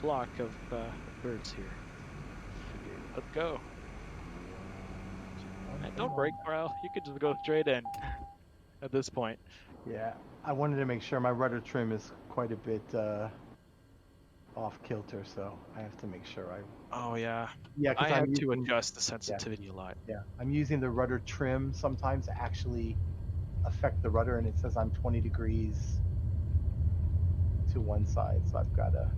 flock of birds here. Let's go. And don't break morale. You could just go straight in at this point. Yeah, I wanted to make sure my rudder trim is quite a bit off kilter, so I have to make sure Oh yeah. Yeah, I because have to adjust the sensitivity a lot. Yeah, I'm using the rudder trim sometimes to actually affect the rudder, and it says I'm 20 degrees to one side, so I've got to.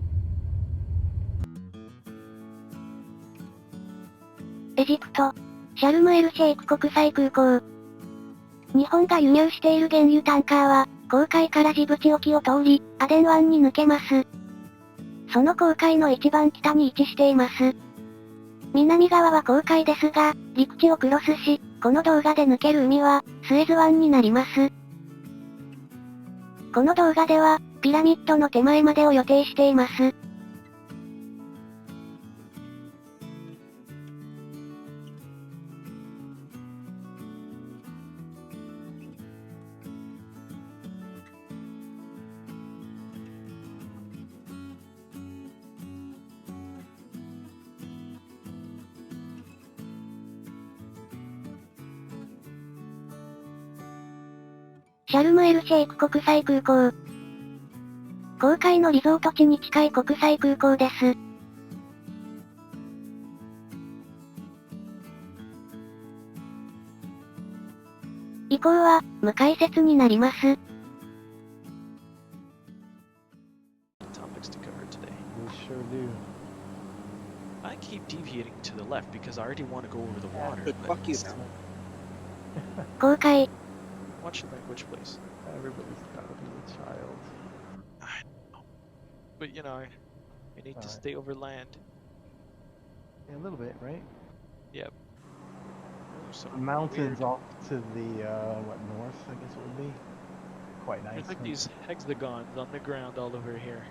エジプト、シャルムエルシェイク国際空港。日本が輸入している原油タンカーは、航海からジブチ沖を通り、アデン湾に抜けます。その航海の一番北に位置しています。南側は航海ですが、陸地をクロスし、この動画で抜ける海は、スエズ湾になります。この動画では、ピラミッドの手前までを予定しています。シャルムエルシェイク国際空港。航海のリゾート地に近い国際空港です。以降は、無解説になります。Topics to cover today. We sure do. I keep deviating to the left because I already want to go over the water. But but fuck you it's- now. 航海。 Watch your language, please. Everybody's got to be a child. I know. But you know, I need to Alright. stay over land. Yeah, a little bit, right? Yep. So The mountains weird. off to the, what, north, I guess it would be? Quite nice. There's like these hexagons on the ground all over here.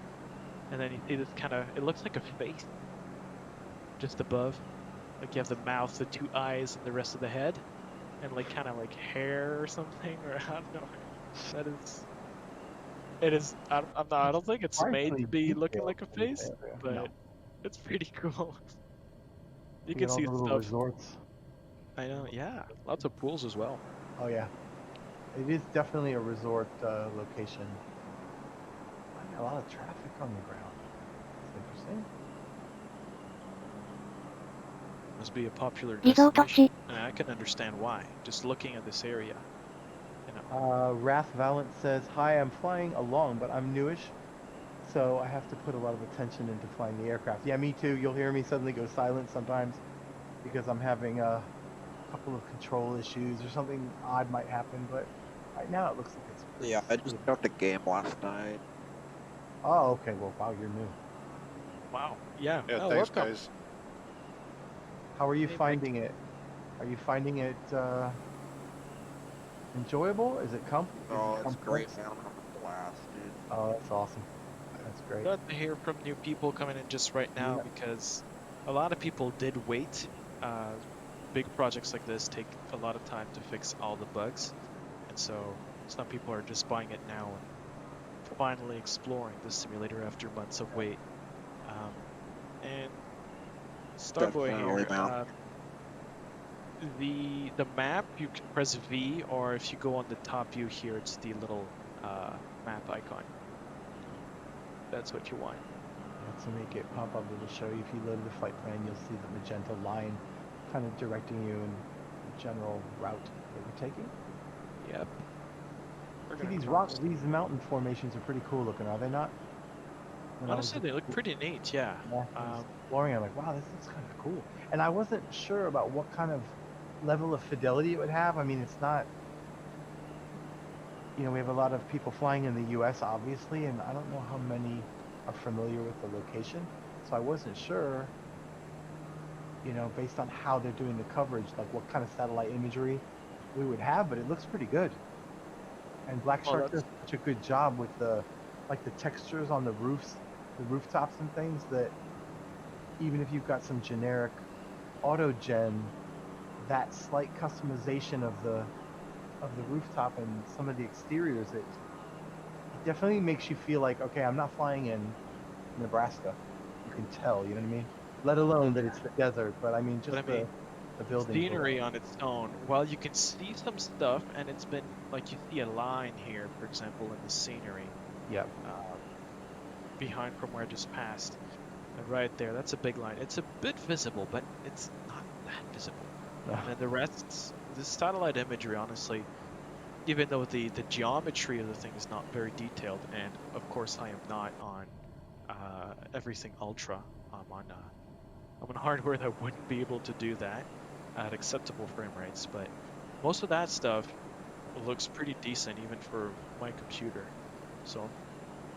And then you see this kind of, it looks like a face. Just above. Like you have the mouth, the two eyes, and the rest of the head. And like kind of like hair or something, or I don't know. That is, it is, I don't think it's made to be looking like a face, but No. it's pretty cool. You You can got all see the little stuff. resorts. I know, yeah. Lots of pools as well. Oh yeah, it is definitely a resort location. A lot of traffic on the ground. It's interesting. Must be a popular リゾート destination. 地。 And I can understand why, just looking at this area. You know, Wrath Valent says, "Hi, I'm flying along, but I'm newish, so I have to put a lot of attention into flying the aircraft." Yeah, me too. You'll hear me suddenly go silent sometimes because I'm having a couple of control issues or something odd might happen. But right now it looks like it's. Yeah, I just got the game last night. Oh, okay. Well, wow, you're new. wow. Yeah. Yeah, oh, thanks, welcome. guys. How are you Hey, Mike. finding it? Are you finding it enjoyable? Is it Oh, it's great, complex? man. I'm having a blast, dude. Oh, that's awesome. That's great. Glad to hear from new people coming in just right now Yeah. because a lot of people did wait. Big projects like this take a lot of time to fix all the bugs, and so some people are just buying it now and finally exploring the simulator after months of wait. And Starboy Definitely, here, man. the map, you can press V, or if you go on the top view here, it's the little map icon. That's what you want. To make it pop up, it'll show you if you load the flight plan, you'll see the magenta line kind of directing you in the general route that you're taking. Yep. We're See, gonna these cross. these mountain formations are pretty cool looking, are they not? When I was Honestly, they look pretty neat, yeah. exploring, I'm like, wow, this looks kind of cool. And I wasn't sure about what kind of level of fidelity it would have. I mean, it's not, you know, we have a lot of people flying in the U.S., obviously, and I don't know how many are familiar with the location. So I wasn't sure, you know, based on how they're doing the coverage, like what kind of satellite imagery we would have, but it looks pretty good. And Black Well, Shark does such a good job with the, like the textures on the roofs, the rooftops and things, that even if you've got some generic auto gen, that slight customization of the rooftop and some of the exteriors, it definitely makes you feel like, okay, I'm not flying in Nebraska. I'm can tell. You know what I mean? Let alone that it's the desert, but I mean just But I mean, the building. scenery on its own, while you can see some stuff, and it's been like you see a line here, for example, in the scenery Yep. behind from where I just passed. And right there, that's a big line. It's a bit visible, but it's not that visible. No. And then the rest, the satellite imagery, honestly, even though the geometry of the thing is not very detailed, and of course I am not on everything ultra. I'm on hardware that wouldn't be able to do that at acceptable frame rates, but most of that stuff looks pretty decent even for my computer. So I'm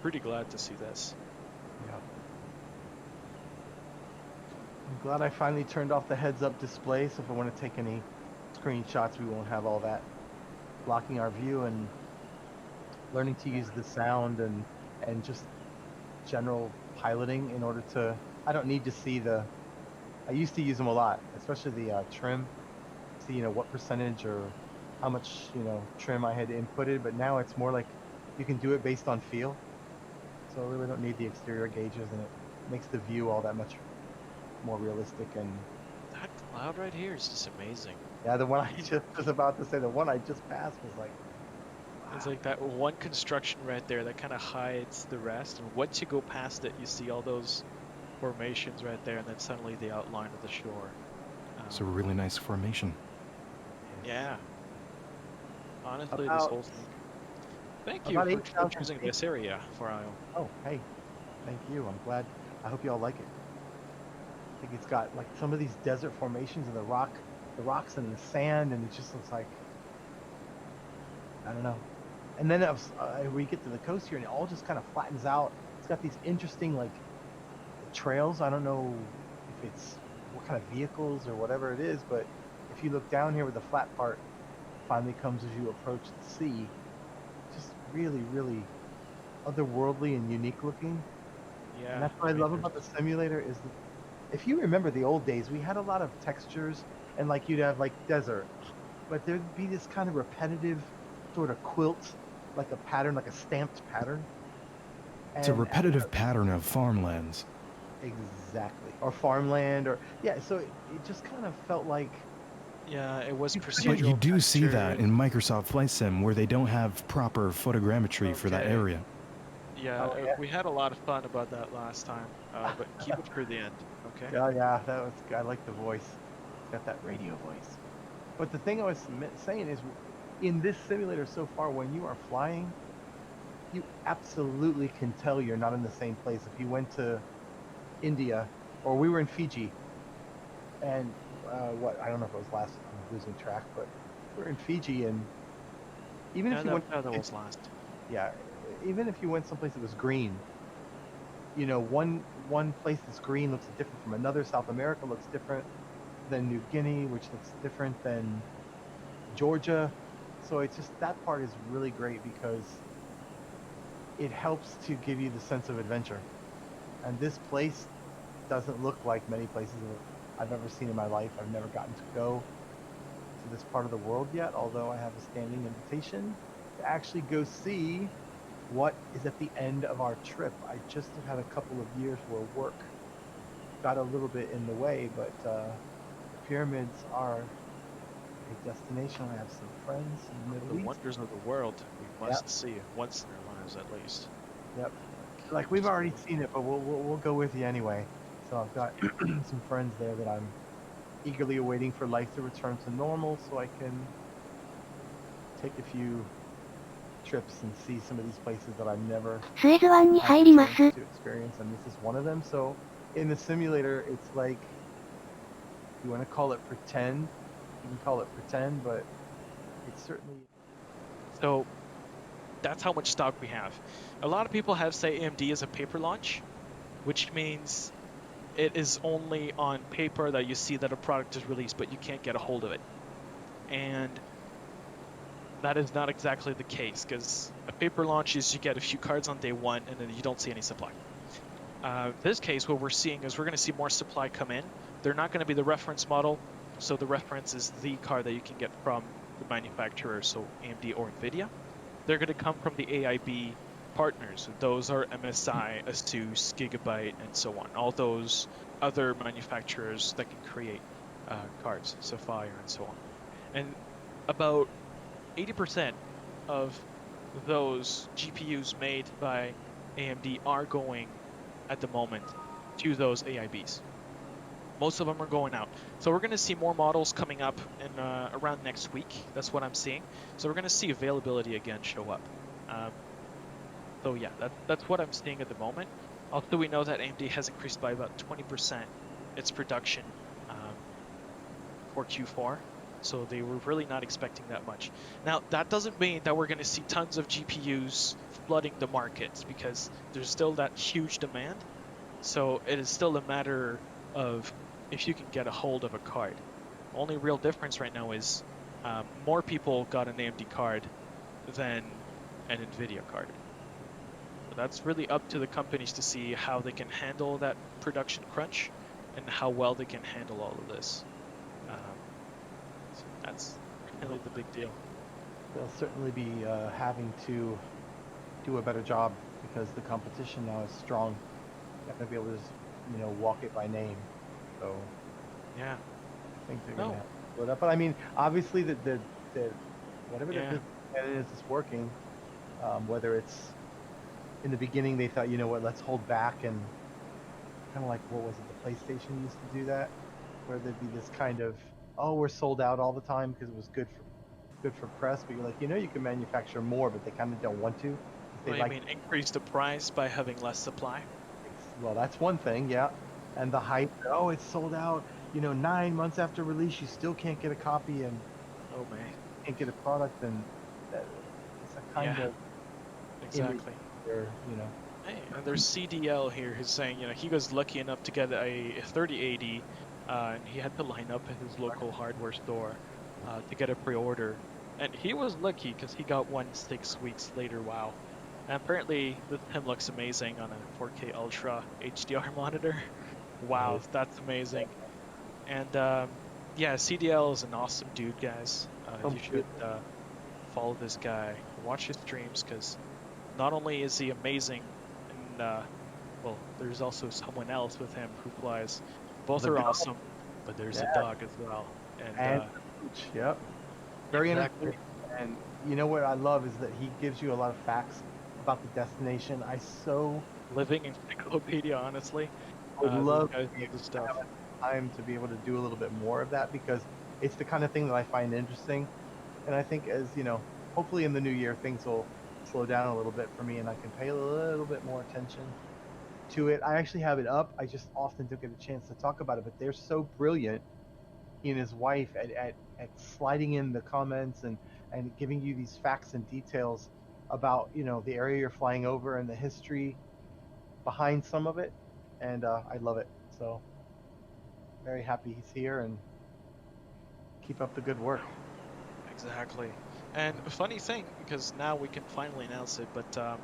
pretty glad to see this. Yeah. I'm glad I finally turned off the heads-up display, so if I want to take any screenshots, we won't have all that blocking our view, and learning to use the sound and just general piloting in order to, I don't need to see I used to use them a lot, especially the trim, see, you know, what percentage or how much, you know, trim I had inputted, but now it's more like you can do it based on feel. So I really don't need the exterior gauges, and it makes the view all that much more realistic. And That cloud right here is just amazing. yeah, the one I just was about to say, the one I just passed was like, It's like that one construction right there that kind of hides the rest, and once you go past it, you see all those formations right there, and then suddenly the outline of the shore. It's a really nice formation. Yeah. Honestly, this About- whole thing. Thank you about for 8,000 choosing feet. this area for IO. oh, hey, thank you. I'm glad. I hope you all like it. I think it's got like some of these desert formations and the rocks and the sand, and it just looks like, I don't know. And then we get to the coast here, and it all just kind of flattens out. It's got these interesting like trails. I don't know if it's what kind of vehicles or whatever it is, but if you look down here where the flat part finally comes as you approach the sea, just really, really otherworldly and unique looking. Yeah. And that's what I love about the simulator is that if you remember the old days, we had a lot of textures, and like you'd have like desert, but there'd be this kind of repetitive sort of quilt, like a pattern, like a stamped pattern. It's a And repetitive pattern of farmlands. exactly, or farmland, or yeah. So it just kind of felt like Yeah, it was But procedural. But you do see texture. that in Microsoft Flight Sim, where they don't have proper photogrammetry for that Okay. area. Yeah, Oh, yeah. we had a lot of fun about that last time, but keep it for the end, okay? oh yeah, that was I like the voice. It's got that radio voice. But the thing I was saying is, in this simulator so far, when you are flying, you absolutely can tell you're not in the same place. If you went to India, or we were in Fiji, and I don't know if it was last, I'm losing track, but we're in Fiji, and even Yeah, if you went, that was last. yeah, even if you went someplace that was green, you know, one place that's green looks different from another. South America looks different than New Guinea, which looks different than Georgia. So it's just, that part is really great because it helps to give you the sense of adventure. And this place doesn't look like many places that I've ever seen in my life. I've never gotten to go to this part of the world yet, although I have a standing invitation to actually go see what is at the end of our trip. I just have had a couple of years where work got a little bit in the way, but the pyramids are a destination. I have some friends in the The Middle East. wonders of the world we must see once in our lives at least. Yep. Like we've already seen it, but we'll go with you anyway. So I've got some friends there that I'm eagerly awaiting for life to return to normal, so I can take a few trips and see some of these places that I've never スエズ湾に had 入 the りま chance す。 to experience, and this is one of them. So in the simulator, it's like, you want to call it pretend, you can call it pretend, but it's certainly So that's how much stock we have. A lot of people have say AMD is a paper launch, which means it is only on paper that you see that a product is released, but you can't get a hold of it. And that is not exactly the case, because a paper launch is you get a few cards on day one and then you don't see any supply. This case, what we're seeing is we're going to see more supply come in. They're not going to be the reference model, so the reference is the card that you can get from the manufacturer, so AMD or NVIDIA. They're going to come from the AIB partners. Those are MSI, Asus, Gigabyte, and so on. All those other manufacturers that can create cards, Sapphire and so on. And about 80% of those GPUs made by AMD are going at the moment to those AIBs. Most of them are going out. So we're going to see more models coming up in around next week. That's what I'm seeing. So we're going to see availability again show up. So yeah, that's what I'm seeing at the moment. Also, we know that AMD has increased by about 20% its production for Q4. So they were really not expecting that much. Now, that doesn't mean that we're going to see tons of GPUs flooding the markets, because there's still that huge demand. So it is still a matter of if you can get a hold of a card. Only real difference right now is more people got an AMD card than an NVIDIA card. So that's really up to the companies to see how they can handle that production crunch and how well they can handle all of this. So that's really the big deal. They'll certainly be having to do a better job, because the competition now is strong. You're not going to be able to just, walk it by name. So Yeah. I think they're going to have to split up. But I mean, obviously, the whatever the business is working. Whether it's in the beginning they thought, let's hold back, and kind of like, what was it, the PlayStation used to do that, where there'd be this kind of, oh, we're sold out all the time because it was good for press, but you're like, you can manufacture more, but they kind of don't want to. Well, you mean increase the price by having less supply? Well, that's one thing, yeah. And the hype, oh, it's sold out, 9 months after release, you still can't get a copy, and oh man, can't get a product, and it's a kind of exactly. Where, Hey, and there's CDL here who's saying, he was lucky enough to get a 3080, and he had to line up at his local hardware store to get a pre-order. And he was lucky because he got one 6 weeks later. Wow. And apparently this him looks amazing on a 4K Ultra HDR monitor. Wow, that's amazing. And yeah, CDL is an awesome dude, guys. You should follow this guy, watch his streams, because not only is he amazing, and well, there's also someone else with him who flies. Both are awesome, but there's a dog as well. And yep, very exactly. entertaining. And you know what I love is that he gives you a lot of facts about the destination. I so living encyclopedia, honestly. would love the stuff. Time to be able to do a little bit more of that, because it's the kind of thing that I find interesting. And I think, as hopefully in the new year things will slow down a little bit for me, and I can pay a little bit more attention to it. I actually have it up. I just often don't get a chance to talk about it, but they're so brilliant, he and his wife, at sliding in the comments and giving you these facts and details about the area you're flying over and the history behind some of it. And I love it. So very happy he's here, and keep up the good work. Exactly. And a funny thing, because now we can finally announce it, but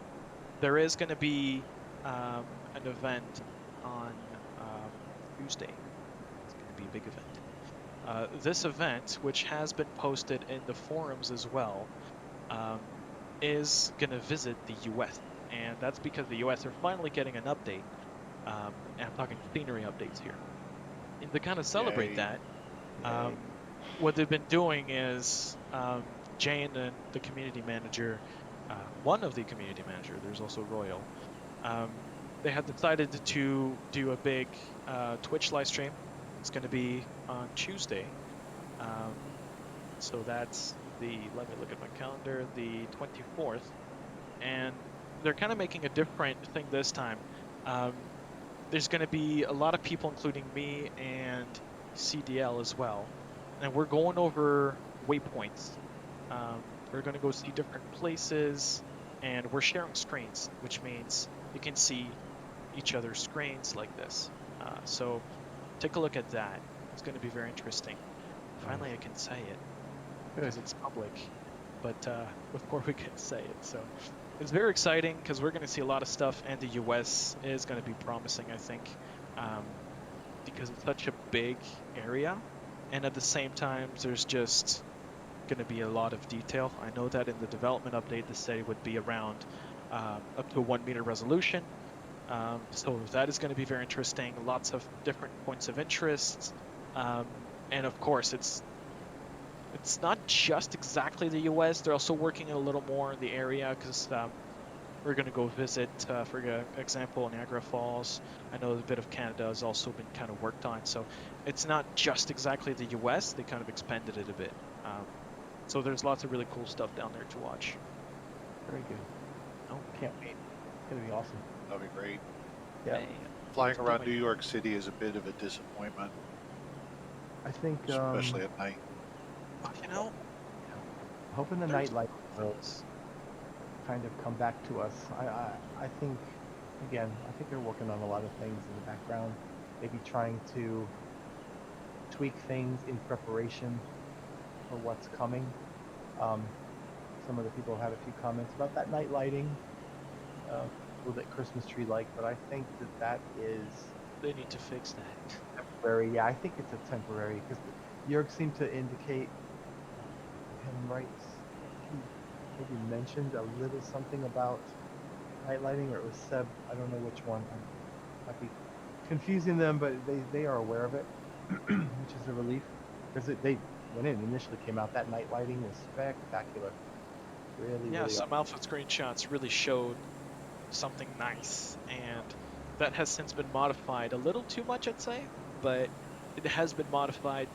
there is going to be an event on Tuesday. It's going to be a big event. This event, which has been posted in the forums as well, is going to visit the US. And that's because the US are finally getting an update. And I'm talking scenery updates here. And to kind of celebrate that, what they've been doing is Jane and the community manager, one of the community manager, there's also Royal, they have decided to do a big Twitch live stream. It's going to be on Tuesday. So that's let me look at my calendar, the 24th. And they're kind of making a different thing this time. There's going to be a lot of people, including me and CDL as well. And we're going over waypoints. We're going to go see different places, and we're sharing screens, which means you can see each other's screens like this. So take a look at that. It's going to be very interesting. Finally, I can say it because it's public, but before we can say it. So it's very exciting because we're going to see a lot of stuff, and the US is going to be promising, I think, because it's such a big area. And at the same time, there's just going to be a lot of detail. I know that in the development update, they said it would be around up to a 1 meter resolution. So that is going to be very interesting. Lots of different points of interest, and of course, it's not just exactly the U.S. They're also working a little more in the area because we're going to go visit, for example, Niagara Falls. I know a bit of Canada has also been kind of worked on. So it's not just exactly the U.S. They kind of expanded it a bit. So there's lots of really cool stuff down there to watch. Very good. Oh, Can't wait. It's gonna be awesome. That'd be great. Yeah. hey, Flying it's around doing- New York City is a bit of a disappointment, I think especially at night. You know, hoping the there's- nightlight will kind of come back to us. I think, again, I think they're working on a lot of things in the background. Maybe trying to tweak things in preparation for what's coming. Some of the people had a few comments about that night lighting, a little bit Christmas tree like, but I think that is they need to fix that. temporary. Yeah, I think it's a temporary because Jörg seemed to indicate, him right, he maybe mentioned a little something about night lighting, or it was Seb, I don't know which one. I might be confusing them, but they are aware of it, which is a relief. Because when it initially came out, that night lighting was spectacular. Really, Yeah, really some alpha screenshots really showed something nice, and that has since been modified a little too much, I'd say, but it has been modified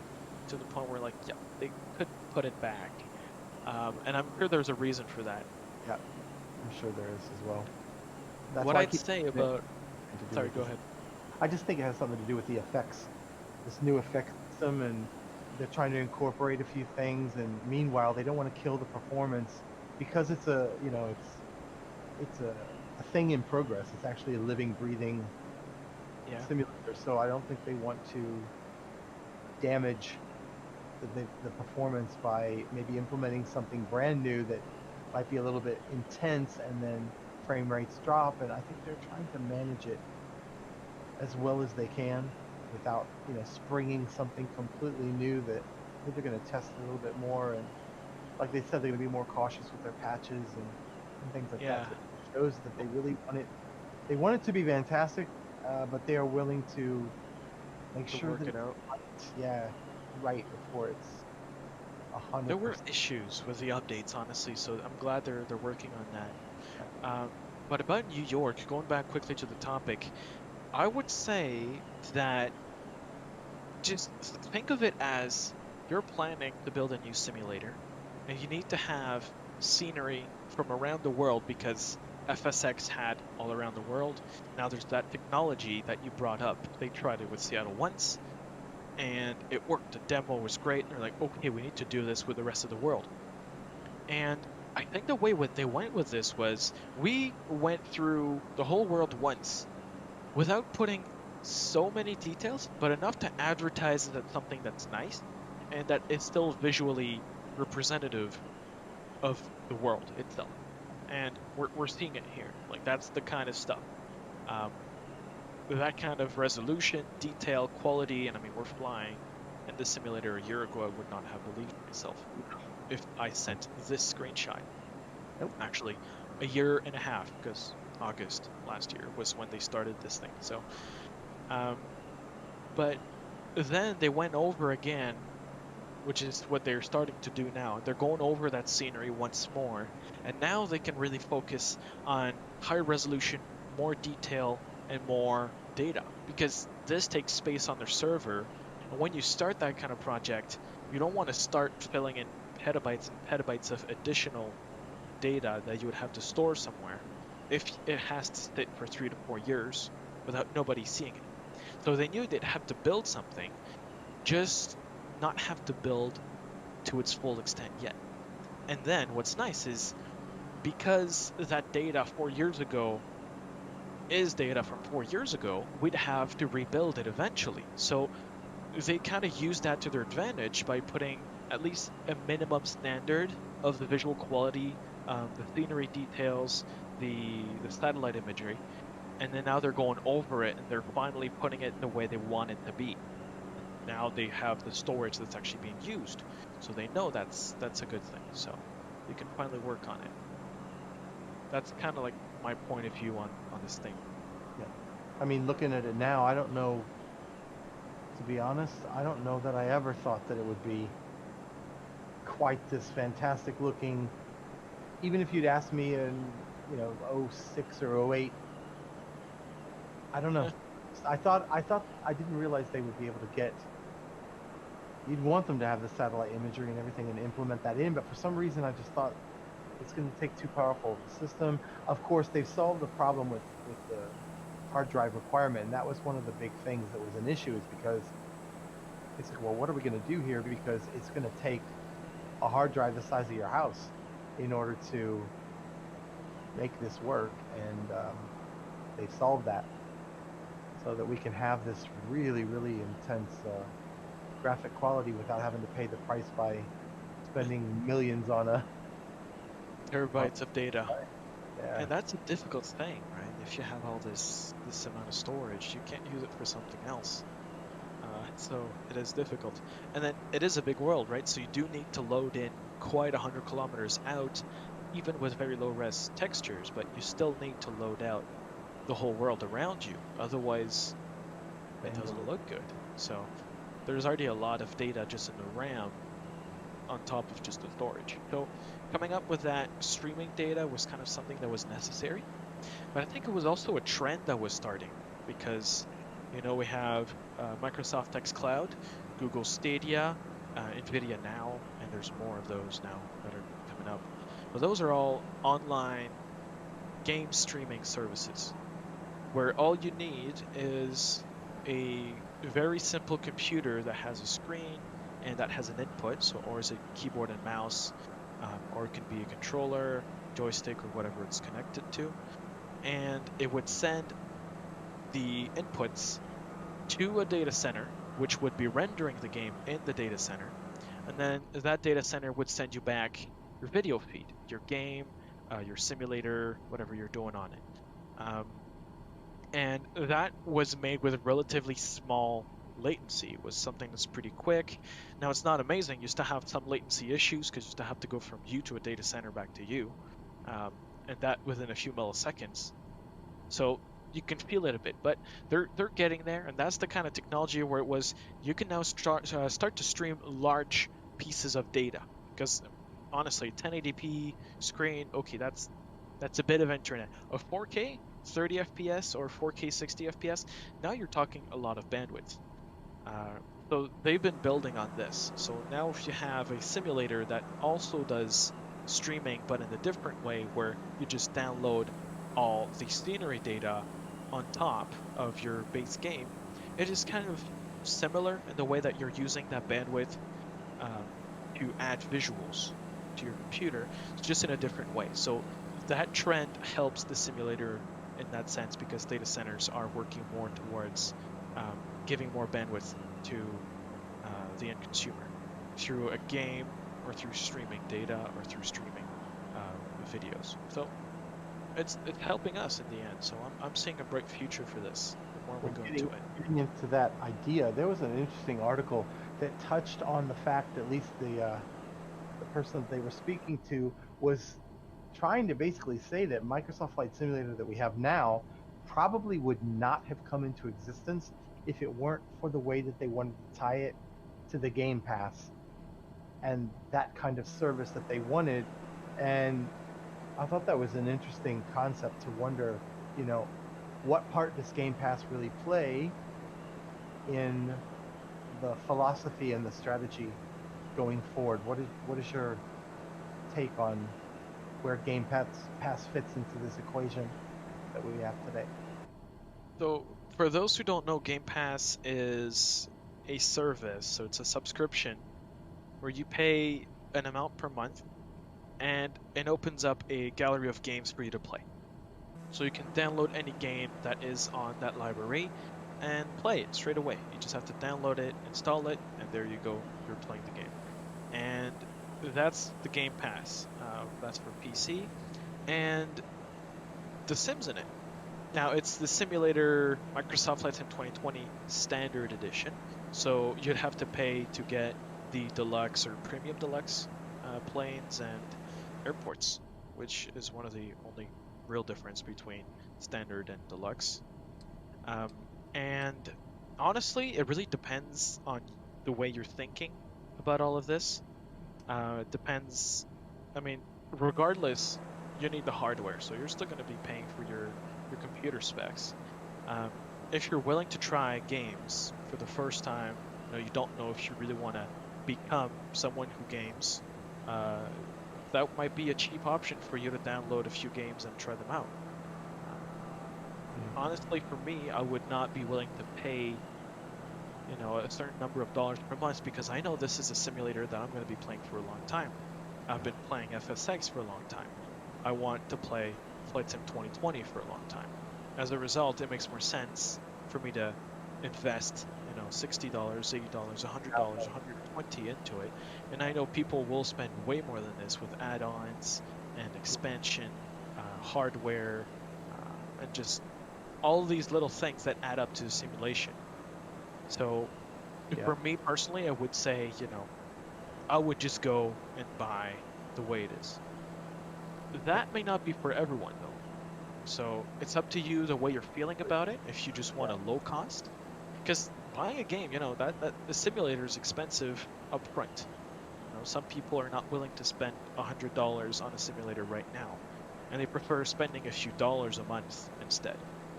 to the point where, like, yeah, they could put it back. And I'm sure there's a reason for that. Yeah, I'm sure there is as well. That's What why I I'd keep say it about... to do Sorry, with go this. ahead. I just think it has something to do with the effects, this new effect system, and they're trying to incorporate a few things. And meanwhile, they don't want to kill the performance because it's a, you know, it's a thing in progress. It's actually a living, breathing Yeah. simulator. So I don't think they want to damage the performance by maybe implementing something brand new that might be a little bit intense, and then frame rates drop. And I think they're trying to manage it as well as they can without, you know, springing something completely new. That I think they're going to test a little bit more, and like they said, they're going to be more cautious with their patches and things like Yeah. that. So it shows that they really want it. They want it to be fantastic, but they are willing to make To sure work that it out. right before it's 100%. There were issues with the updates, honestly, so I'm glad they're working on that. But about New York, going back quickly to the topic, I would say that just think of it as you're planning to build a new simulator, and you need to have scenery from around the world because FSX had all around the world. Now there's that technology that you brought up. They tried it with Seattle once, and it worked. The demo was great. They're like, okay, we need to do this with the rest of the world. And I think the way they went with this was we went through the whole world once without putting so many details, but enough to advertise it as something that's nice and that is still visually representative of the world itself. And we're seeing it here. Like, that's the kind of stuff. With that kind of resolution, detail, quality, and I mean, we're flying in this simulator a year ago. I would not have believed myself if I sent this screenshot. Nope. Actually, a year and a half, because August last year was when they started this thing. So, but then they went over again, which is what they're starting to do now. They're going over that scenery once more, and now they can really focus on higher resolution, more detail, and more data, because this takes space on their server. And when you start that kind of project, you don't want to start filling in petabytes and petabytes of additional data that you would have to store somewhere if it has to sit for 3 to 4 years without nobody seeing it. So they knew they'd have to build something, just not have to build to its full extent yet. And then what's nice is, because that data 4 years ago is data from 4 years ago, we'd have to rebuild it eventually. So they kind of use that to their advantage by putting at least a minimum standard of the visual quality, the scenery details, the satellite imagery, and then now they're going over it and they're finally putting it the way they want it to be. Now they have the storage that's actually being used, so they know that's a good thing. So they can finally work on it. That's kind of like my point of view on this thing. I mean, looking at it now, I don't know. To be honest, I don't know that I ever thought that it would be quite this fantastic looking. Even if you'd asked me in, you know, 06 or 08, I don't know. Yeah. I didn't realize they would be able to get. You'd want them to have the satellite imagery and everything and implement that in, but for some reason I just thought it's going to take too powerful of a system. Of course, they've solved the problem with the hard drive requirement, and that was one of the big things that was an issue, is because it's like, well, what are we going to do here? Because it's going to take a hard drive the size of your house in order to make this work, and they've solved that so that we can have this really, really intense graphic quality without having to pay the price by spending millions on a Terabytes of data. yeah. And that's a difficult thing, right? If you have all this amount of storage, you can't use it for something else. So it is difficult. And then it is a big world, right? So you do need to load in quite 100 kilometers out, even with very low res textures, but you still need to load out the whole world around you. Otherwise, it doesn't look good. So there's already a lot of data just in the RAM on top of just the storage. So coming up with that streaming data was kind of something that was necessary. But I think it was also a trend that was starting, because, you know, we have Microsoft xCloud, Google Stadia, NVIDIA Now, and there's more of those now that are coming up. But those are all online game streaming services, where all you need is a very simple computer that has a screen and that has an input, so or is it keyboard and mouse, or it can be a controller, joystick, or whatever it's connected to, and it would send the inputs to a data center, which would be rendering the game in the data center, and then that data center would send you back your video feed, your game, your simulator, whatever you're doing on it. And that was made with relatively small latency. It was something that's pretty quick. Now, it's not amazing. You still have some latency issues because you still have to go from you to a data center back to you, and that within a few milliseconds. So you can feel it a bit, but they're getting there, and that's the kind of technology where it was you can now start to stream large pieces of data. Because honestly, 1080p screen, okay, that's a bit of internet. A 4K 30 FPS or 4K 60 FPS, now you're talking a lot of bandwidth. So they've been building on this. So now if you have a simulator that also does streaming, but in a different way, where you just download all the scenery data on top of your base game, it is kind of similar in the way that you're using that bandwidth to add visuals to your computer, just in a different way. So that trend helps the simulator in that sense, because data centers are working more towards giving more bandwidth to the end consumer through a game, or through streaming data, or through streaming videos. So it's helping us in the end. So I'm seeing a bright future for this. The more we go into it. Getting into that idea, there was an interesting article that touched on the fact that at least the person that they were speaking to was trying to basically say that Microsoft Flight Simulator that we have now probably would not have come into existence if it weren't for the way that they wanted to tie it to the Game Pass and that kind of service that they wanted. And I thought that was an interesting concept to wonder, you know, what part does Game Pass really play in the philosophy and the strategy going forward? What is your take on where Game Pass fits into this equation that we have today? So for those who don't know, Game Pass is a service, so it's a subscription where you pay an amount per month, and it opens up a gallery of games for you to play. So you can download any game that is on that library and play it straight away. You just have to download it, install it, and there you go, you're playing the game. And that's the Game Pass. That's for PC, and The Sims in it. Now, it's the simulator Microsoft Flight Sim 2020 Standard Edition, so you'd have to pay to get the Deluxe or Premium Deluxe planes and airports, which is one of the only real difference between standard and deluxe. And honestly, it really depends on the way you're thinking about all of this. It depends. I mean, regardless, you need the hardware, so you're still going to be paying for your computer specs. If you're willing to try games for the first time, you don't know if you really want to become someone who games, that might be a cheap option for you to download a few games and try them out. Honestly, for me, I would not be willing to pay, a certain number of dollars per month because I know this is a simulator that I'm going to be playing for a long time. I've been playing FSX for a long time. I want to play Flight Sim 2020 for a long time. As a result, it makes more sense for me to invest, $60, $80, $100, $120 into it. And I know people will spend way more than this with add-ons and expansion, hardware, and just all these little things that add up to the simulation. So for me personally, I would say, I would just go and buy the way it is. That may not be for everyone though. So it's up to you the way you're feeling about it. If you just want a low cost, because buying a game, that the simulator is expensive up front. Some people are not willing to spend $100 on a simulator right now, and they prefer spending a few dollars a month instead.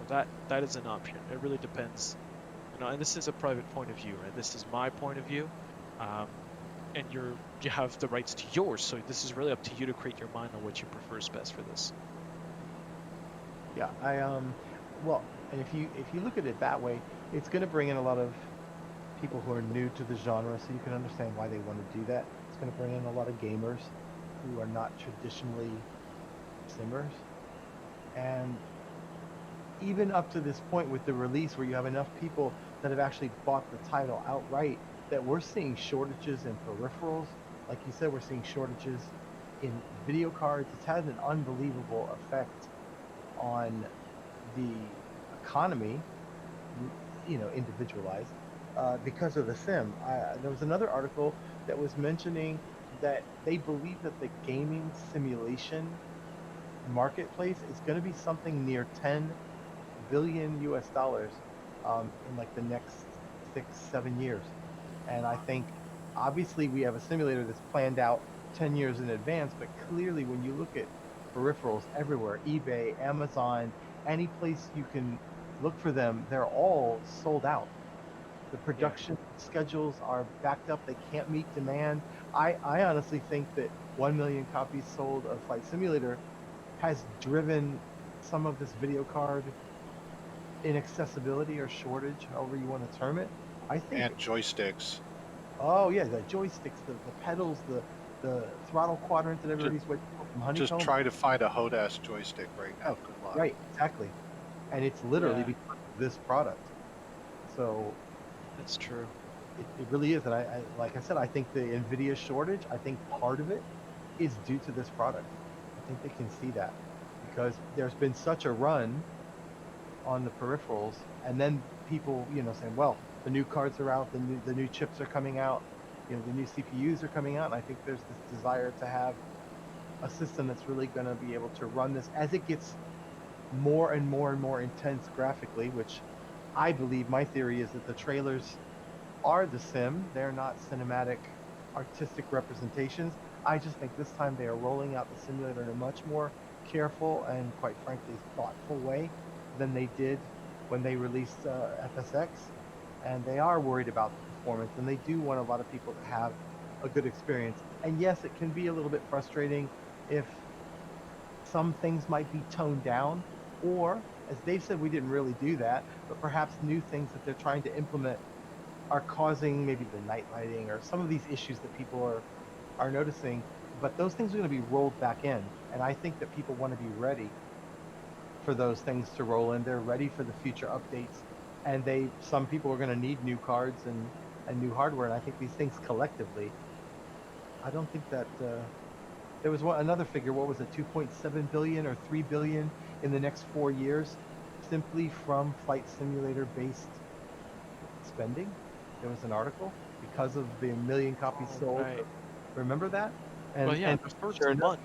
That is an option. It really depends. And this is a private point of view, right? This is my point of view, and you have the rights to yours. So this is really up to you to create your mind on what you prefer is best for this. Yeah, well, and if you look at it that way, it's going to bring in a lot of people who are new to the genre, so you can understand why they want to do that. It's going to bring in a lot of gamers who are not traditionally simmers, and even up to this point with the release where you have enough people that have actually bought the title outright, that we're seeing shortages in peripherals. Like you said, we're seeing shortages in video cards. It's had an unbelievable effect on the economy, individualized, because of the sim. There was another article that was mentioning that they believe that the gaming simulation marketplace is going to be something near 10 billion US dollars in like the next 6-7 years. And I think obviously we have a simulator that's planned out 10 years in advance, but clearly when you look at peripherals everywhere, eBay, Amazon, any place you can look for them, they're all sold out. The production schedules are backed up. They can't meet demand. I honestly think that 1 million copies sold of Flight Simulator has driven some of this video card inaccessibility or shortage, however you want to term it. I think. And joysticks. Oh yeah, the joysticks, the pedals, the throttle quadrant that everybody's waiting for from Honeycomb. Just try to find a HODAS joystick right now. Good luck. Right, exactly. And it's literally because of this product. So that's true. It really is. And I like I said, I think the NVIDIA shortage, I think part of it is due to this product. I think they can see that because there's been such a run on the peripherals, and then people, saying, well, the new cards are out, the new chips are coming out, the new CPUs are coming out, and I think there's this desire to have a system that's really going to be able to run this as it gets more and more and more intense graphically, which I believe, my theory is that the trailers are the sim. They're not cinematic artistic representations. I just think this time they are rolling out the simulator in a much more careful and, quite frankly, thoughtful way than they did when they released FSX. And they are worried about the performance, and they do want a lot of people to have a good experience. And yes, it can be a little bit frustrating if some things might be toned down, or, as Dave said, we didn't really do that, but perhaps new things that they're trying to implement are causing maybe the night lighting or some of these issues that people are noticing. But those things are going to be rolled back in, and I think that people want to be ready for those things to roll in. They're ready for the future updates, and some people are going to need new cards and new hardware, and I think these things collectively, I don't think that there was another figure, what was it, 2.7 billion or 3 billion in the next 4 years simply from flight simulator based spending. There was an article because of the 1 million copies sold. Right. Remember that? And, well, yeah, the first month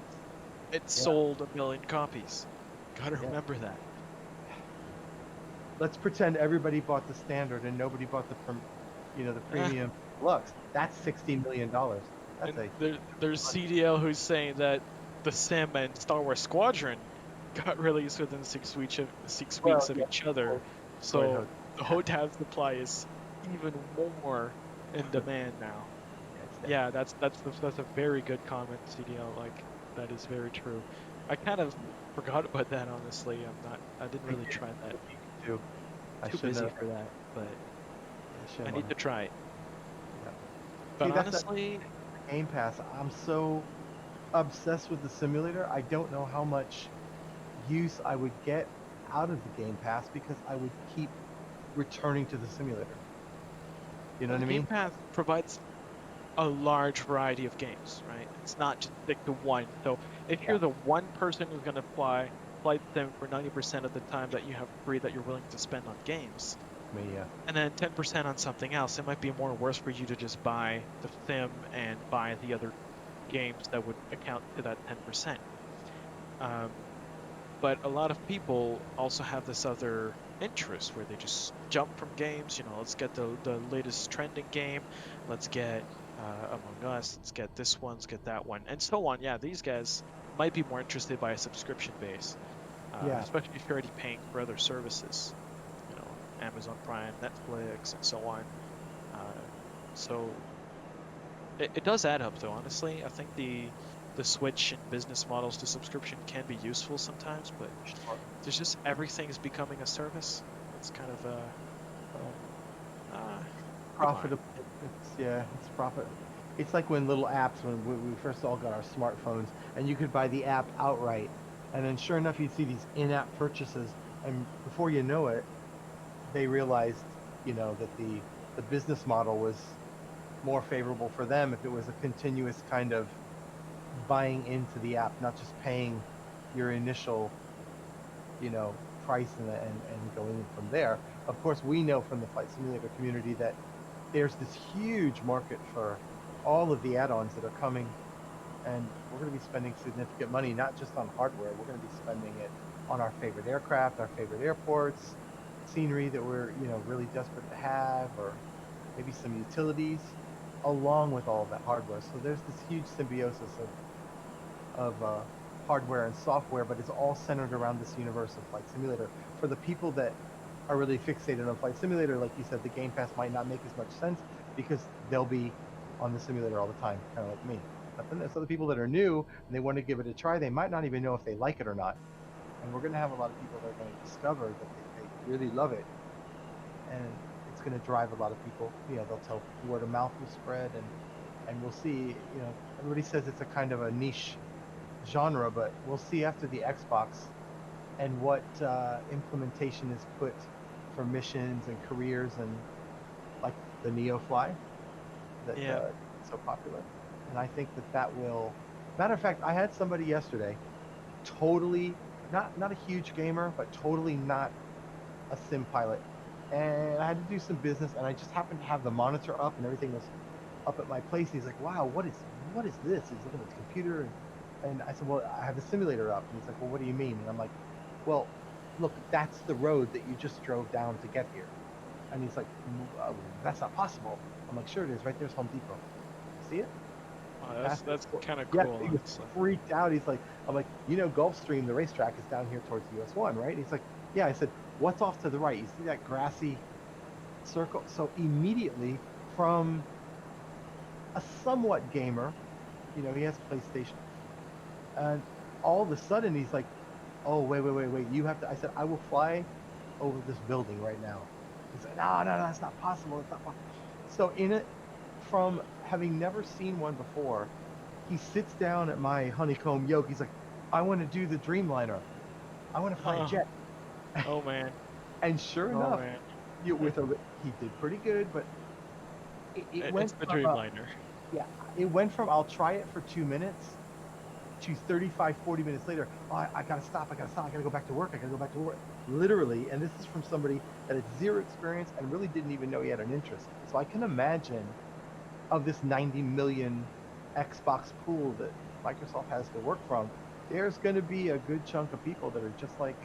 it sold 1 million copies. Gotta Yeah. remember that. Let's pretend everybody bought the standard and nobody bought the premium deluxe. That's $60 million. That's And there's CDL who's saying that the Sim and Star Wars Squadron got released within 6 weeks of each other. So the HOTAS supply is even more in demand now. Yeah, that's a very good comment, CDL. Like, that is very true. I kind of forgot about that, honestly. I didn't really try that. too. Too busy for that, but I need to try it. Yeah. But See, that's honestly, Game Pass. I'm so obsessed with the simulator. I don't know how much use I would get out of the Game Pass because I would keep returning to the simulator. You know what I mean? Game Pass provides a large variety of games, right? It's not just stick to one. So if you're the one person who's going to flight sim for 90% of the time that you have free that you're willing to spend on games, and then 10% on something else, it might be more worth for you to just buy the sim and buy the other games that would account to that 10%. But a lot of people also have this other interest where they just jump from games. Let's get the latest trending game. Let's get Among Us. Let's get this one. Let's get that one, and so on. Yeah, these guys might be more interested by a subscription base, especially if you're already paying for other services. Amazon Prime, Netflix, and so on. So it does add up, though. Honestly, I think the switch in business models to subscription can be useful sometimes, but there's just everything is becoming a service. It's kind of profitable. It's profit. It's like when little apps, when we first all got our smartphones, and you could buy the app outright, and then sure enough, you'd see these in-app purchases, and before you know it, they realized, that the business model was more favorable for them if it was a continuous kind of buying into the app, not just paying your initial, price and going in from there. Of course, we know from the flight simulator community that there's this huge market for all of the add-ons that are coming, and we're going to be spending significant money, not just on hardware. We're going to be spending it on our favorite aircraft, our favorite airports, scenery that we're, really desperate to have, or maybe some utilities, along with all of that hardware. So there's this huge symbiosis of hardware and software, but it's all centered around this universe of Flight Simulator. For the people that are really fixated on Flight Simulator, like you said, the Game Pass might not make as much sense because they'll be on the simulator all the time, kind of like me. But then there's other people that are new and they want to give it a try. They might not even know if they like it or not. And we're going to have a lot of people that are going to discover that they really love it. And it's going to drive a lot of people. They'll tell word of mouth will spread, and we'll see. Everybody says it's a kind of a niche genre, but we'll see after the Xbox and what implementation is put for missions and careers, and like the NeoFly that's so popular. And I think that will. Matter of fact, I had somebody yesterday, totally not a huge gamer, but totally not a sim pilot, and I had to do some business, and I just happened to have the monitor up and everything was up at my place. He's like, "Wow, what is this?" He's looking at the computer, and I said, "Well, I have the simulator up." And he's like, "Well, what do you mean?" And I'm like, "Well, look, that's the road that you just drove down to get here." And he's like, "That's not possible." I'm like, "Sure it is. Right there's Home Depot. See it?" That's kind of cool. Yeah, he was freaked out. He's like, I'm like, Gulfstream, the racetrack is down here towards US 1, right? He's like, yeah. I said, what's off to the right? You see that grassy circle? So immediately, from a somewhat gamer, he has a PlayStation, and all of a sudden he's like, oh, wait, you have to. I said, I will fly over this building right now. He's like, no, that's not possible. It's not possible. So in it, from having never seen one before, he sits down at my honeycomb yoke. He's like, I want to do the Dreamliner. I want to fly a jet. Oh man! And sure enough, he did pretty good, but it went the from, Dreamliner. It went from I'll try it for 2 minutes to 35, 40 minutes later. Oh, I gotta stop. I gotta go back to work. Literally, and this is from somebody that had zero experience and really didn't even know he had an interest. So I can imagine, of this 90 million Xbox pool that Microsoft has to work from, there's going to be a good chunk of people that are just like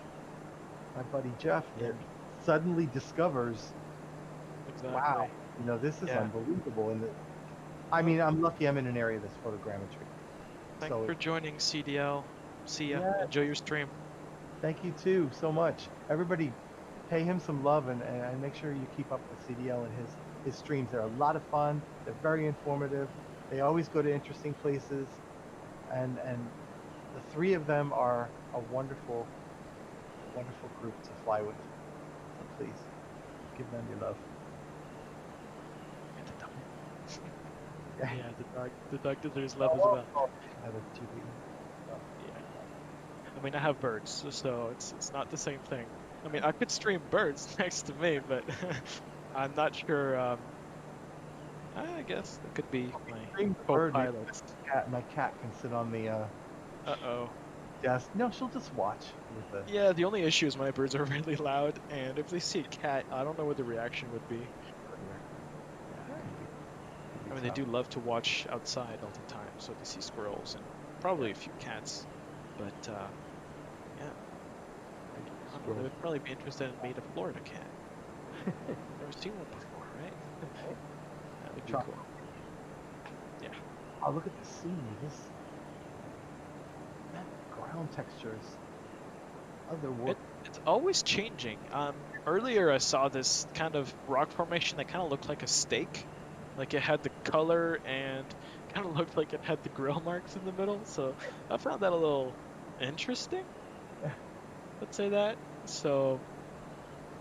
my buddy Jeff that suddenly discovers, Exactly. wow, this is Yeah. unbelievable. And I mean, I'm lucky I'm in an area that's photogrammetry. Thanks So for joining, CDL. See ya. Yeah. Enjoy your stream. thank you too so much. Everybody pay him some love and make sure you keep up with CDL and his streams. They're a lot of fun. They're very informative. They always go to interesting places. And the three of them are a wonderful group to fly with. So please give them your love. Yeah, the dog deserves love as well. Another GB. Yeah. I mean, I have birds, so it's not the same thing. I mean, I could stream birds next to me, but I'm not sure. I guess it could be my Stream the bird, maybe co-pilots. my cat can sit on the Uh-oh. desk. No, she'll just watch with the. Yeah, the only issue is my birds are really loud, and if they see a cat, I don't know what the reaction would be. I mean, they do love to watch outside all the time, so they see squirrels and probably a few cats. But, yeah. I don't know, they would probably be interested in meeting a Florida cat. Never seen one before, right? That would be Try. cool. Yeah. Oh, look at the sea. That ground textures. Otherworldly. It's always changing. Earlier I saw this kind of rock formation that kind of looked like a steak. Like it had the color and kind of looked like it had the grill marks in the middle. So I found that a little interesting. Let's say that. So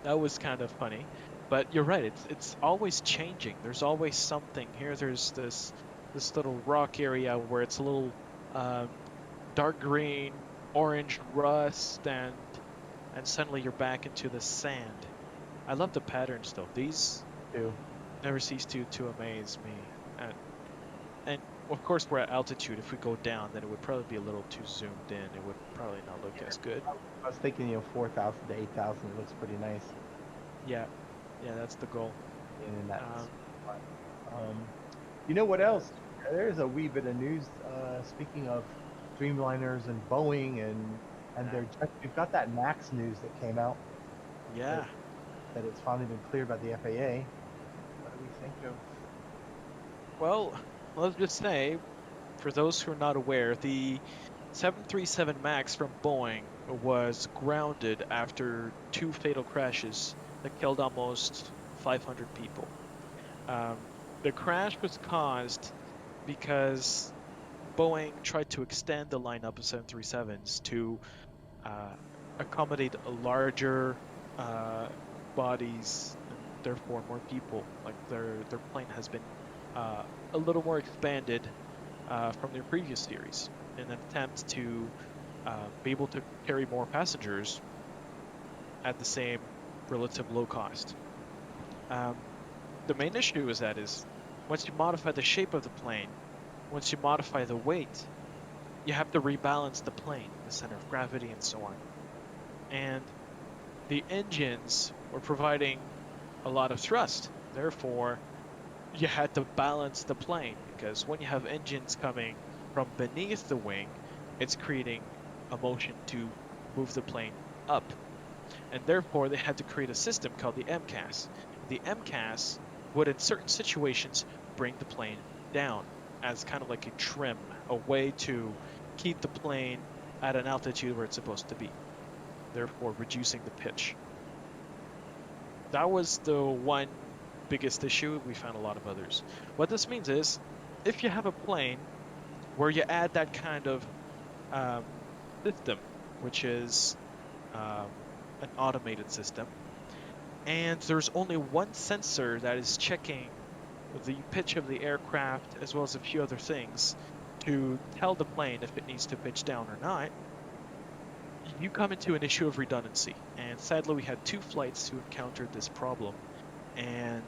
that was kind of funny. But you're right. It's always changing. There's always something. Here there's this little rock area where it's a little dark green, orange rust, and suddenly you're back into the sand. I love the patterns though. These too. never cease to amaze me. And of course we're at altitude. If we go down, then it would probably be a little too zoomed in. It would probably not look as good. I was thinking, 4,000 to 8,000. It looks pretty nice. Yeah, that's the goal. And that's you know what else? There's a wee bit of news. Speaking of Dreamliners and Boeing and we've got that MAX news that came out. Yeah. That it's finally been cleared by the FAA. What do we think of? Well, let's just say, for those who are not aware, the 737 MAX from Boeing was grounded after 2 fatal crashes that killed almost 500 people. The crash was caused because Boeing tried to extend the lineup of 737s to accommodate a larger bodies and therefore more people. Like their plane has been a little more expanded from their previous series in an attempt to be able to carry more passengers at the same relative low cost. The main issue is once you modify the shape of the plane, once you modify the weight, you have to rebalance the plane, the center of gravity, and so on. And the engines were providing a lot of thrust. Therefore, you had to balance the plane, because when you have engines coming from beneath the wing, it's creating a motion to move the plane up. And therefore, they had to create a system called the MCAS. The MCAS would, in certain situations, bring the plane down as kind of like a trim, a way to keep the plane at an altitude where it's supposed to be, therefore reducing the pitch. That was the one biggest issue. We found a lot of others. What this means is, if you have a plane where you add that kind of system, which is an automated system, and there's only one sensor that is checking the pitch of the aircraft as well as a few other things to tell the plane if it needs to pitch down or not, you come into an issue of redundancy. And sadly, we had 2 flights who encountered this problem, and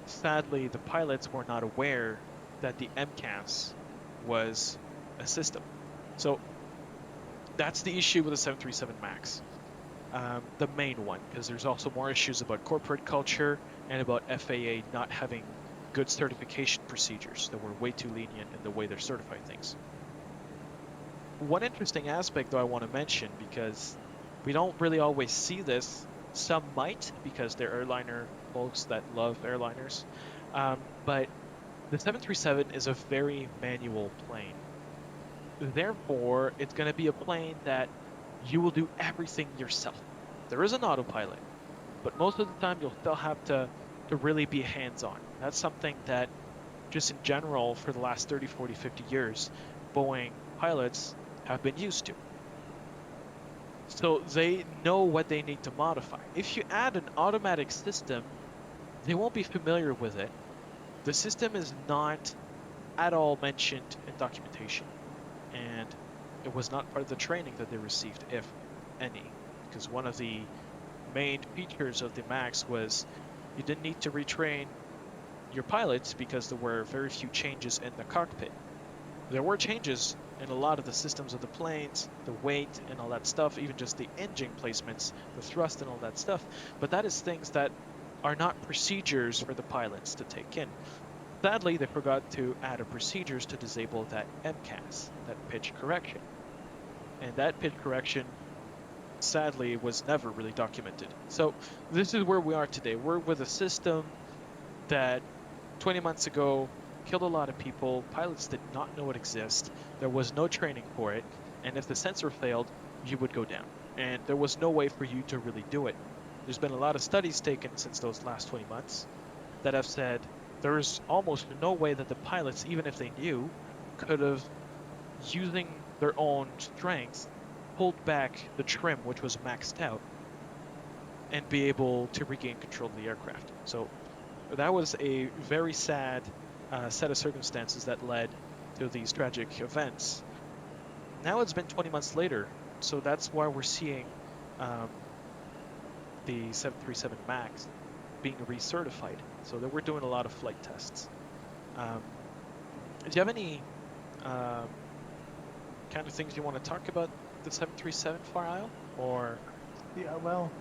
sadly the pilots were not aware that the MCAS was a system. So that's the issue with the 737 MAX. The main one, because there's also more issues about corporate culture and about FAA not having good certification procedures that were way too lenient in the way they're certifying things. one interesting aspect though I want to mention, because we don't really always see this. Some might, because they're airliner folks that love airliners. But the 737 is a very manual plane. Therefore, it's going to be a plane that you will do everything yourself. There is an autopilot, but most of the time you'll still have to really be hands-on. That's something that just in general for the last 30, 40, 50 years, Boeing pilots have been used to. So they know what they need to modify. If you add an automatic system, they won't be familiar with it. The system is not at all mentioned in documentation, and it was not part of the training that they received, if any, because one of the main features of the MAX was you didn't need to retrain your pilots because there were very few changes in the cockpit. There were changes in a lot of the systems of the planes, the weight and all that stuff, even just the engine placements, the thrust and all that stuff, but that is things that are not procedures for the pilots to take in. Sadly, they forgot to add a procedures to disable that MCAS, that pitch correction. And that pitch correction, sadly, was never really documented. So this is where we are today. We're with a system that 20 months ago killed a lot of people. Pilots did not know it exists. There was no training for it. And if the sensor failed, you would go down. And there was no way for you to really do it. There's been a lot of studies taken since those last 20 months that have said there's almost no way that the pilots, even if they knew, could have, using their own strength, pulled back the trim, which was maxed out, and be able to regain control of the aircraft. So that was a very sad set of circumstances that led to these tragic events. Now it's been 20 months later, so that's why we're seeing the 737 MAX being recertified. So that we're doing a lot of flight tests. Do you have any kind of things you want to talk about the 737 Far Isle, or? Yeah, well,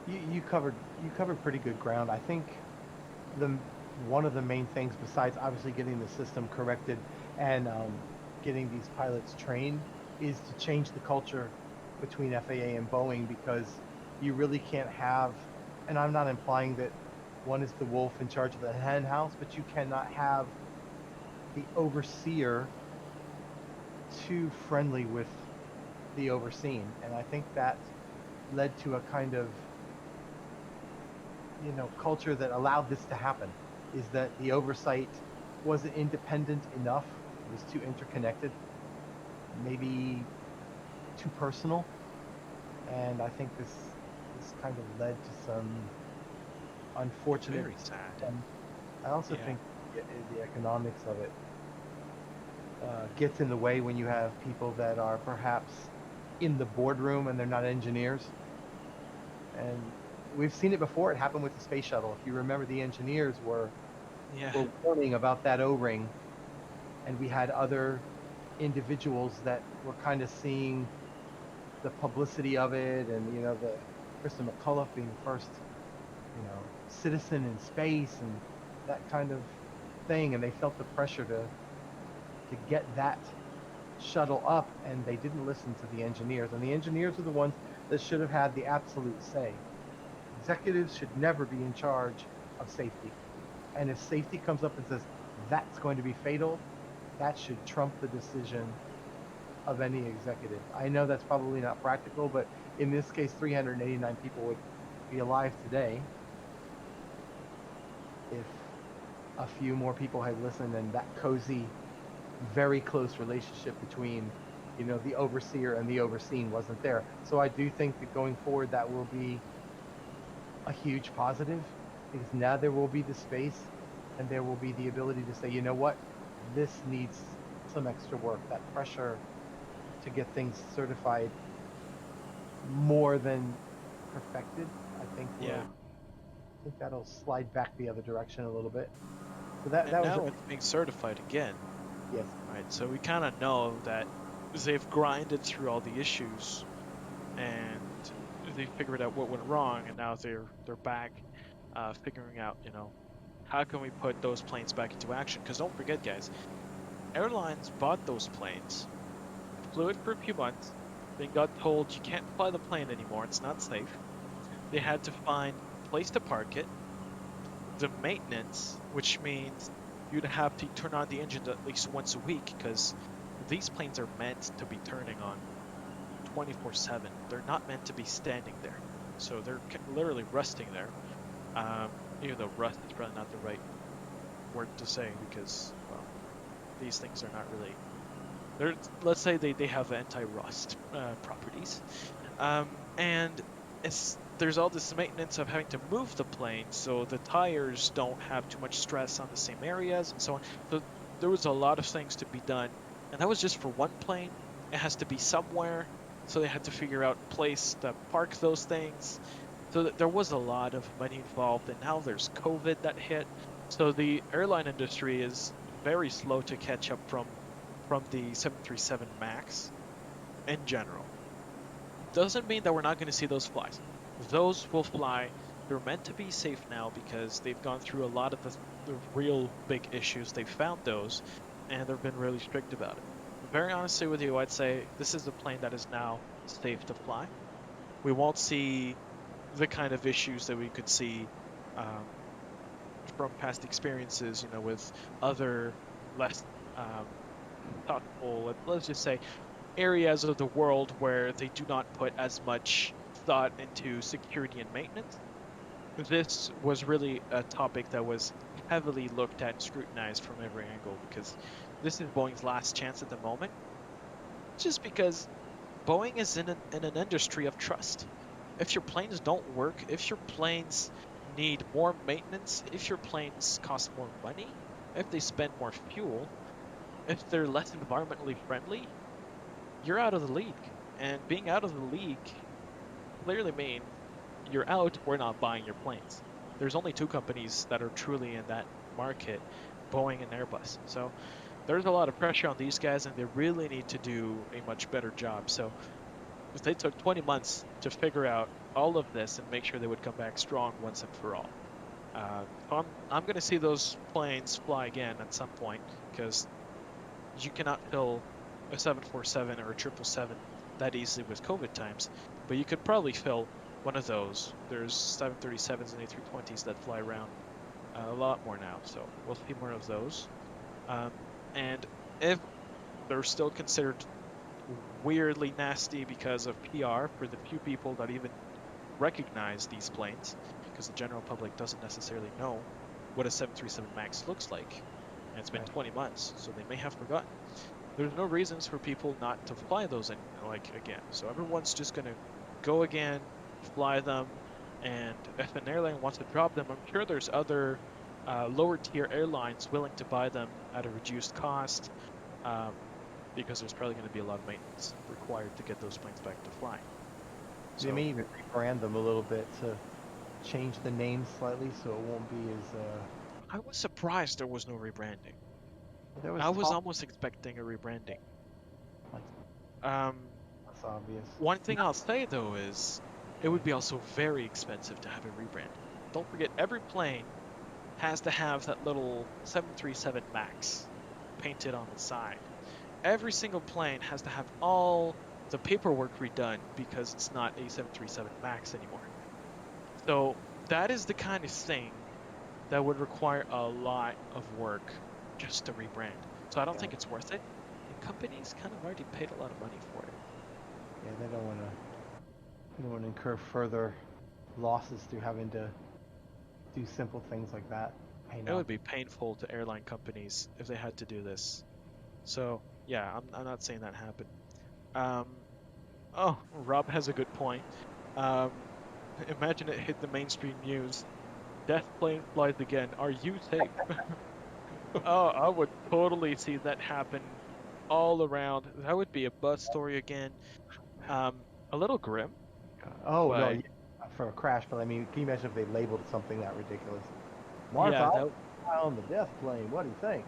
you covered pretty good ground. I think one of the main things, besides obviously getting the system corrected and getting these pilots trained, is to change the culture between FAA and Boeing, because you really can't have, and I'm not implying that one is the wolf in charge of the hen house, but you cannot have the overseer too friendly with the overseen. And I think that led to a kind of, culture that allowed this to happen, is that the oversight wasn't independent enough. It was too interconnected, maybe too personal. And I think this kind of led to some unfortunate. Very sad. I also think the economics of it gets in the way when you have people that are perhaps in the boardroom and they're not engineers. And we've seen it before. It happened with the space shuttle. If you remember, the engineers were warning about that O-ring, and we had other individuals that were kind of seeing the publicity of it, and the Kristen McCullough being the first citizen in space and that kind of thing, and they felt the pressure to get that shuttle up, and they didn't listen to the engineers, and the engineers are the ones that should have had the absolute say. Executives should never be in charge of safety, and if safety comes up and says that's going to be fatal, that should trump the decision of any executive. I know that's probably not practical, but in this case 389 people would be alive today if a few more people had listened, and that cozy, very close relationship between the overseer and the overseen wasn't there. So I do think that going forward that will be a huge positive, because now there will be the space and there will be the ability to say, you know what, this needs some extra work. That pressure to get things certified more than perfected, I think I think that'll slide back the other direction a little bit. So that was now it's being certified again. Yes. Right. So we kind of know that they've grinded through all the issues, and they figured out what went wrong, and now they're back, figuring out how can we put those planes back into action? Because don't forget, guys, airlines bought those planes flew it for a few months, then got told you can't fly the plane anymore, it's not safe. They had to find a place to park it, the maintenance, which means you'd have to turn on the engine at least once a week, because these planes are meant to be turning on 24/7. They're not meant to be standing there. So they're literally rusting there. Even though rust is probably not the right word to say, because, well, these things are not really... let's say they have anti-rust properties. And there's all this maintenance of having to move the plane so the tires don't have too much stress on the same areas and so on. So there was a lot of things to be done. And that was just for one plane. It has to be somewhere. So they had to figure out a place to park those things. So there was a lot of money involved. And now there's COVID that hit. So the airline industry is very slow to catch up from the 737 MAX in general. Doesn't mean that we're not going to see those flies. Those will fly. They're meant to be safe now because they've gone through a lot of the real big issues. They've found those, and they've been really strict about it. Very honestly with you, I'd say this is the plane that is now safe to fly. We won't see the kind of issues that we could see from past experiences, with other less thoughtful, let's just say, areas of the world where they do not put as much thought into security and maintenance. This was really a topic that was heavily looked at and scrutinized from every angle, because this is Boeing's last chance at the moment. Just because Boeing is in an industry of trust. If your planes don't work, if your planes need more maintenance, if your planes cost more money, if they spend more fuel, if they're less environmentally friendly, you're out of the league. And being out of the league clearly mean you're out, we're not buying your planes. There's only two companies that are truly in that market, Boeing and Airbus. So there's a lot of pressure on these guys, and they really need to do a much better job. So if they took 20 months to figure out all of this and make sure they would come back strong once and for all. I'm going to see those planes fly again at some point, because you cannot fill a 747 or a 777 that easily with COVID times, but you could probably fill one of those. There's 737s and A320s that fly around a lot more now, so we'll see more of those. And if they're still considered weirdly nasty because of PR for the few people that even recognize these planes, because the general public doesn't necessarily know what a 737 MAX looks like, and it's been 20 months, so they may have forgotten. There's no reasons for people not to fly those again. So everyone's just going to go again, fly them, and if an airline wants to drop them, I'm sure there's other lower tier airlines willing to buy them at a reduced cost, because there's probably going to be a lot of maintenance required to get those planes back to flying. So, they may even rebrand them a little bit to change the name slightly so it won't be as... I was surprised there was no rebranding. There I was almost expecting a rebranding. That's obvious. One thing I'll say though is, it would be also very expensive to have a rebrand. Don't forget, every plane has to have that little 737 MAX painted on the side. Every single plane has to have all the paperwork redone because it's not a 737 MAX anymore. So that is the kind of thing that would require a lot of work just to rebrand. So I don't think it's worth it. And companies kind of already paid a lot of money for it. Yeah, they don't want to incur further losses through having to do simple things like that. It would be painful to airline companies if they had to do this. So yeah, I'm not saying that happened. Oh, Rob has a good point. Imagine it hit the mainstream news. Death plane flies again. Are you safe? Oh, I would totally see that happen all around. That would be a buzz story again. A little grim. Oh, but, no, yeah, for a crash, but I mean, can you imagine if they labeled something that ridiculous? Yeah, Martha, on the death plane, what do you think?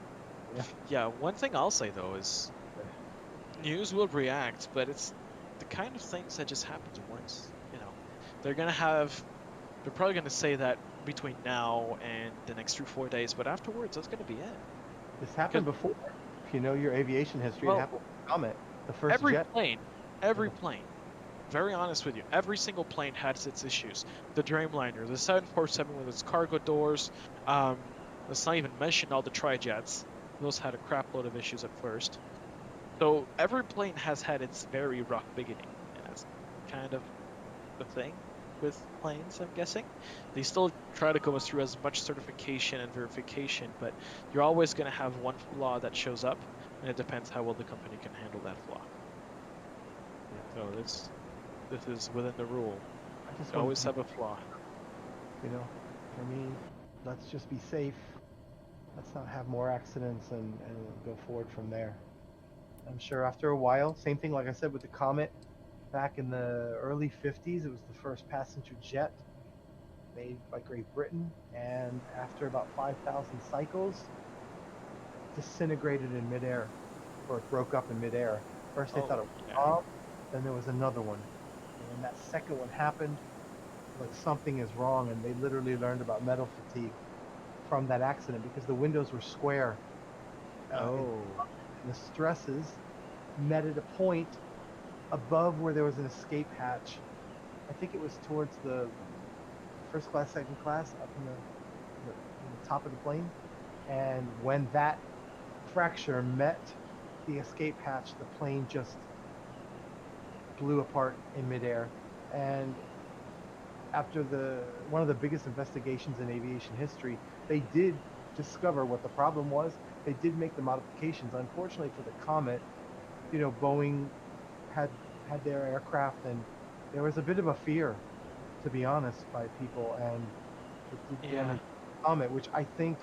Yeah, one thing I'll say though is news will react, but it's the kind of things that just happens once. They're probably gonna say that between now and the next 3-4 days, but afterwards that's gonna be it. This happened before. If you know your aviation history, it happened with Comet. The first Every jet. plane, very honest with you, every single plane has its issues. The Dreamliner, the 747 with its cargo doors, let's not even mention all the tri-jets. Those had a crap load of issues at first. So every plane has had its very rough beginning, and that's kind of the thing with planes, I'm guessing. They still try to go through as much certification and verification, but you're always going to have one flaw that shows up, and it depends how well the company can handle that flaw. So this is within the rule. I just You always want have a flaw. you know, for me, let's just be safe. Let's not have more accidents and go forward from there. I'm sure after a while, same thing like I said with the Comet, back in the early 50s, it was the first passenger jet made by Great Britain, and after about 5,000 cycles, disintegrated in midair, or it broke up in midair. First they thought it was yeah. bomb, then there was another one. And when that second one happened, like something is wrong, and they literally learned about metal fatigue from that accident because the windows were square. Oh. And the stresses met at a point above where there was an escape hatch. I think it was towards the first class, second class, up in the top of the plane. And when that fracture met the escape hatch, the plane just blew apart in midair. And after one of the biggest investigations in aviation history, they did discover what the problem was. They did make the modifications. Unfortunately for the Comet, you know, Boeing had their aircraft, and there was a bit of a fear, to be honest, by people, and it did damage the Comet, which I think,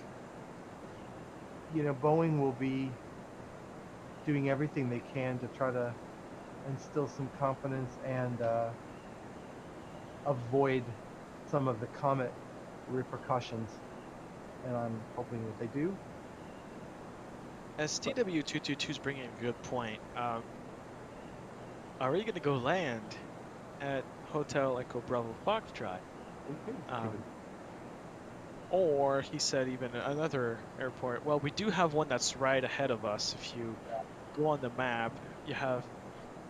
you know, Boeing will be doing everything they can to try to instill some confidence and avoid some of the Comet repercussions, and I'm hoping that they do. STW222 is bringing a good point. Are we going to go land at Hotel Echo Bravo Foxtrot? Or he said even another airport. Well, we do have one that's right ahead of us. If you go on the map, you have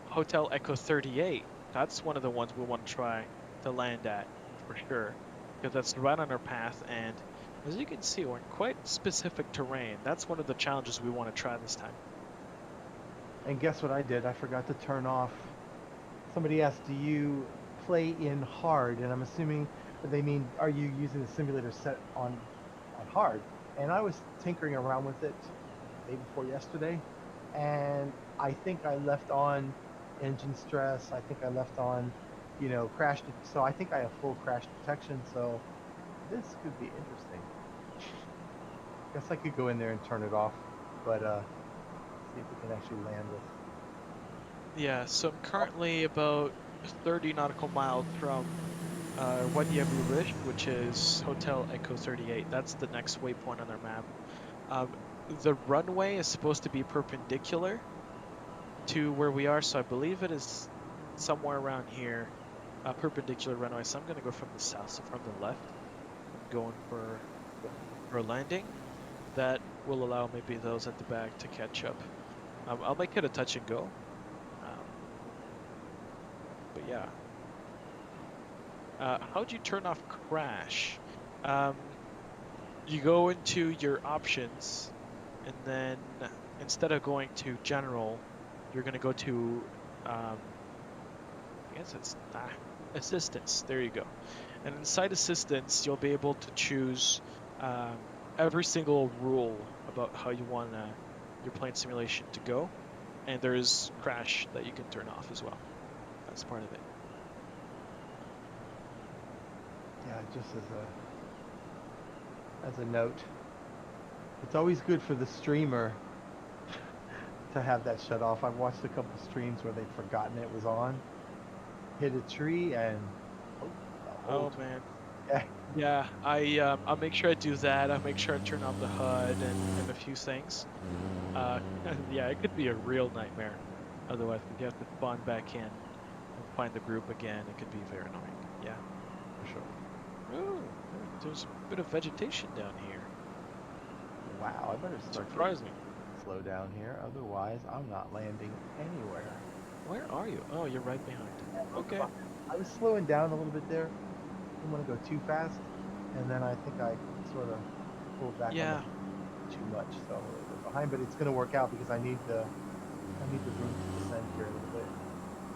Hotel Echo 38. That's one of the ones we want to try to land at for sure, because that's right on our path, and as you can see, we're in quite specific terrain. That's one of the challenges we want to try this time. And guess what I did? I forgot to turn off. Somebody asked, do you play in hard? And I'm assuming that they mean, are you using the simulator set on hard? And I was tinkering around with it the day before yesterday, and I think I left on engine stress. I think I left on, you know, crash. So I think I have full crash detection. So this could be interesting. Guess I could go in there and turn it off, but see if we can actually land with. Yeah, so I'm currently about 30 nautical miles from Wadi Rish, which is Hotel Echo 38. That's the next waypoint on our map. The runway is supposed to be perpendicular to where we are, so I believe it is somewhere around here, a perpendicular runway. So I'm going to go from the south, so from the left, I'm going for a landing. That will allow maybe those at the back to catch up. I'll make it a touch and go. But yeah. How'd you turn off crash? You go into your options, and then instead of going to general, you're going to go to, I guess it's assistance. There you go. And inside assistance, you'll be able to choose every single rule about how you want your plane simulation to go. And there's crash that you can turn off as well. That's part of it. Yeah, just as a note, it's always good for the streamer to have that shut off. I've watched a couple streams where they've forgotten it was on, hit a tree, and oh man. Yeah. Yeah, I'll make sure I do that. I'll make sure I turn off the HUD and a few things. Yeah, it could be a real nightmare. Otherwise, if you have to spawn back in and find the group again, it could be very annoying. Yeah, for sure. Ooh, there's a bit of vegetation down here. Wow, I better start Surprising. slow down here, otherwise I'm not landing anywhere. Where are you? Oh, you're right behind. Okay. I was slowing down a little bit there. Didn't want to go too fast, and then I think I sort of pulled back Yeah. on the too much, so I'm a little bit behind. But it's going to work out because I need the room to descend here a little bit.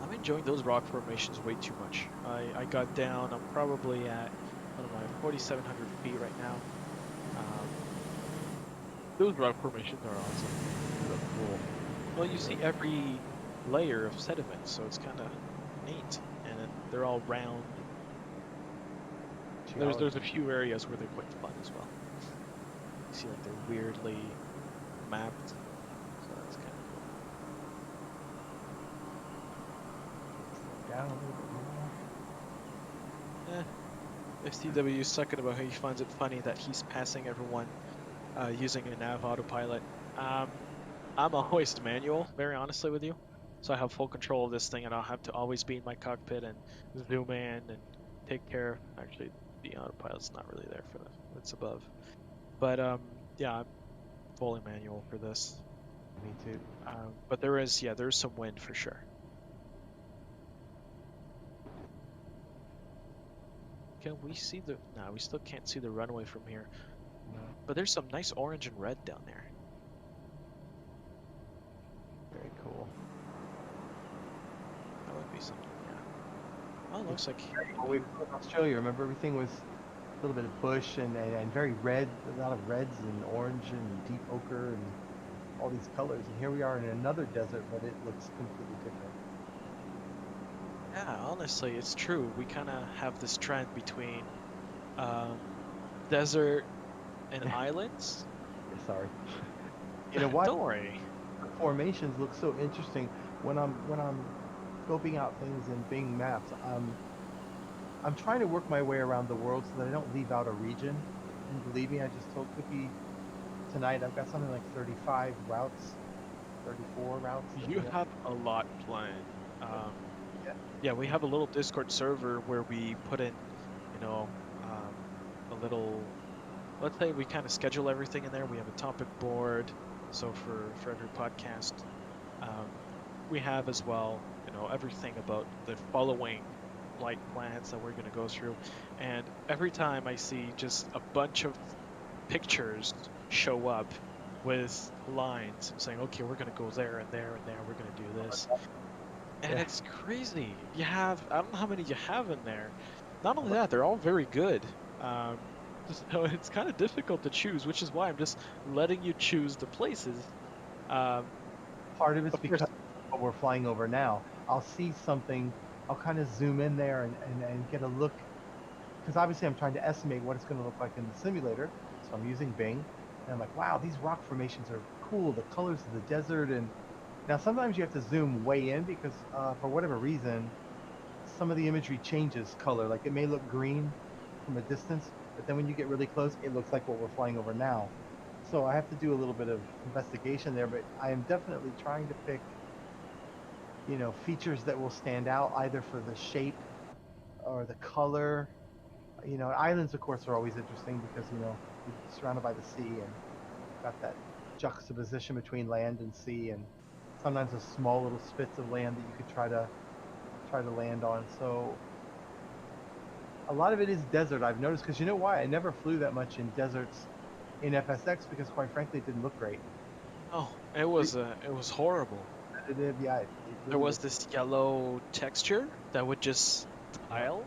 I'm enjoying those rock formations way too much. I got down. I'm probably at, what am I, 4,700 feet right now. Those rock formations are awesome. They look cool. Well, you see every layer of sediment, so it's kind of neat, and they're all round. There's a few areas where they're quite fun as well. You see, like they're weirdly mapped, so that's kind of cool. Down a little bit more. FTW is talking about how he finds it funny that he's passing everyone using a nav autopilot. I'm a hoist manual, very honestly with you. So I have full control of this thing, and I'll have to always be in my cockpit and zoom in and take care. Actually, the autopilot's not really there for this. It's above. But yeah, I'm fully manual for this. Me too. But there's some wind for sure. Can we see the? No, we still can't see the runway from here. No. But there's some nice orange and red down there. Very cool. That would be something, yeah. Oh, it looks like... Well, we were in Australia, remember everything was a little bit of bush and very red, a lot of reds and orange and deep ochre and all these colors. And here we are in another desert, but it looks completely different. Yeah, honestly, it's true. We kind of have this trend between desert and islands. Yeah, sorry. You know what? Don't worry. The formations look so interesting when I'm scoping out things in Bing Maps. I'm trying to work my way around the world so that I don't leave out a region. And believe me, I just told Cookie tonight I've got something like 35 routes, 34 routes. You have a lot planned. Yeah, we have a little Discord server where we put in, a little. Let's say we kind of schedule everything in there. We have a topic board, so for every podcast, we have as well, everything about the following flight plans that we're going to go through. And every time I see just a bunch of pictures show up with lines saying, okay, we're going to go there and there and there. We're going to do this. And it's crazy. I don't know how many you have in there. Not only that, they're all very good. So it's kind of difficult to choose, which is why I'm just letting you choose the places. Part of it's because what we're flying over now. I'll see something, I'll kind of zoom in there and get a look, because obviously I'm trying to estimate what it's going to look like in the simulator. So I'm using Bing, and I'm like, wow, these rock formations are cool. The colors of the desert, and now sometimes you have to zoom way in because for whatever reason, some of the imagery changes color. Like it may look green from a distance, but then when you get really close, it looks like what we're flying over now. So I have to do a little bit of investigation there, but I am definitely trying to pick, features that will stand out either for the shape or the color. Islands, of course, are always interesting because, you're surrounded by the sea and got that juxtaposition between land and sea, and sometimes a small little spits of land that you could try to land on. So a lot of it is desert, I've noticed, because you know why? I never flew that much in deserts in FSX because, quite frankly, it didn't look great. Oh, it was horrible. Yeah, there was this yellow texture that would just tile,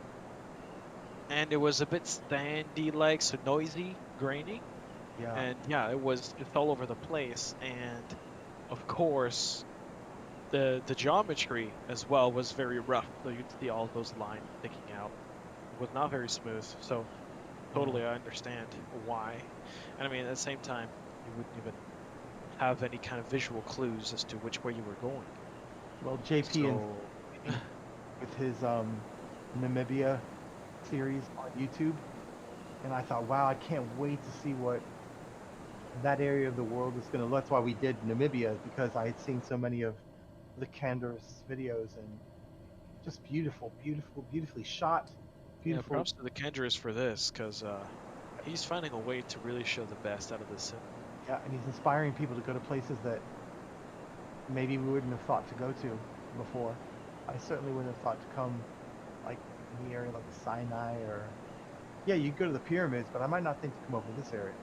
and it was a bit sandy-like, so noisy, grainy. Yeah. And yeah, it was just all over the place, and of course, the geometry as well was very rough. So you'd see all those lines sticking out. It was not very smooth. So totally, I understand why. And I mean, at the same time, you wouldn't even have any kind of visual clues as to which way you were going. Well, JP with his Namibia series on YouTube, and I thought, wow, I can't wait to see what that area of the world is going to look. That's why we did Namibia, because I had seen so many of the Canderous videos, and just beautifully shot. Beautiful. Yeah, props to the Kendras for this, because he's finding a way to really show the best out of this sim. Yeah, and he's inspiring people to go to places that maybe we wouldn't have thought to go to before. I certainly wouldn't have thought to come, like, in the area like Sinai or... Yeah, you go to the pyramids, but I might not think to come over this area.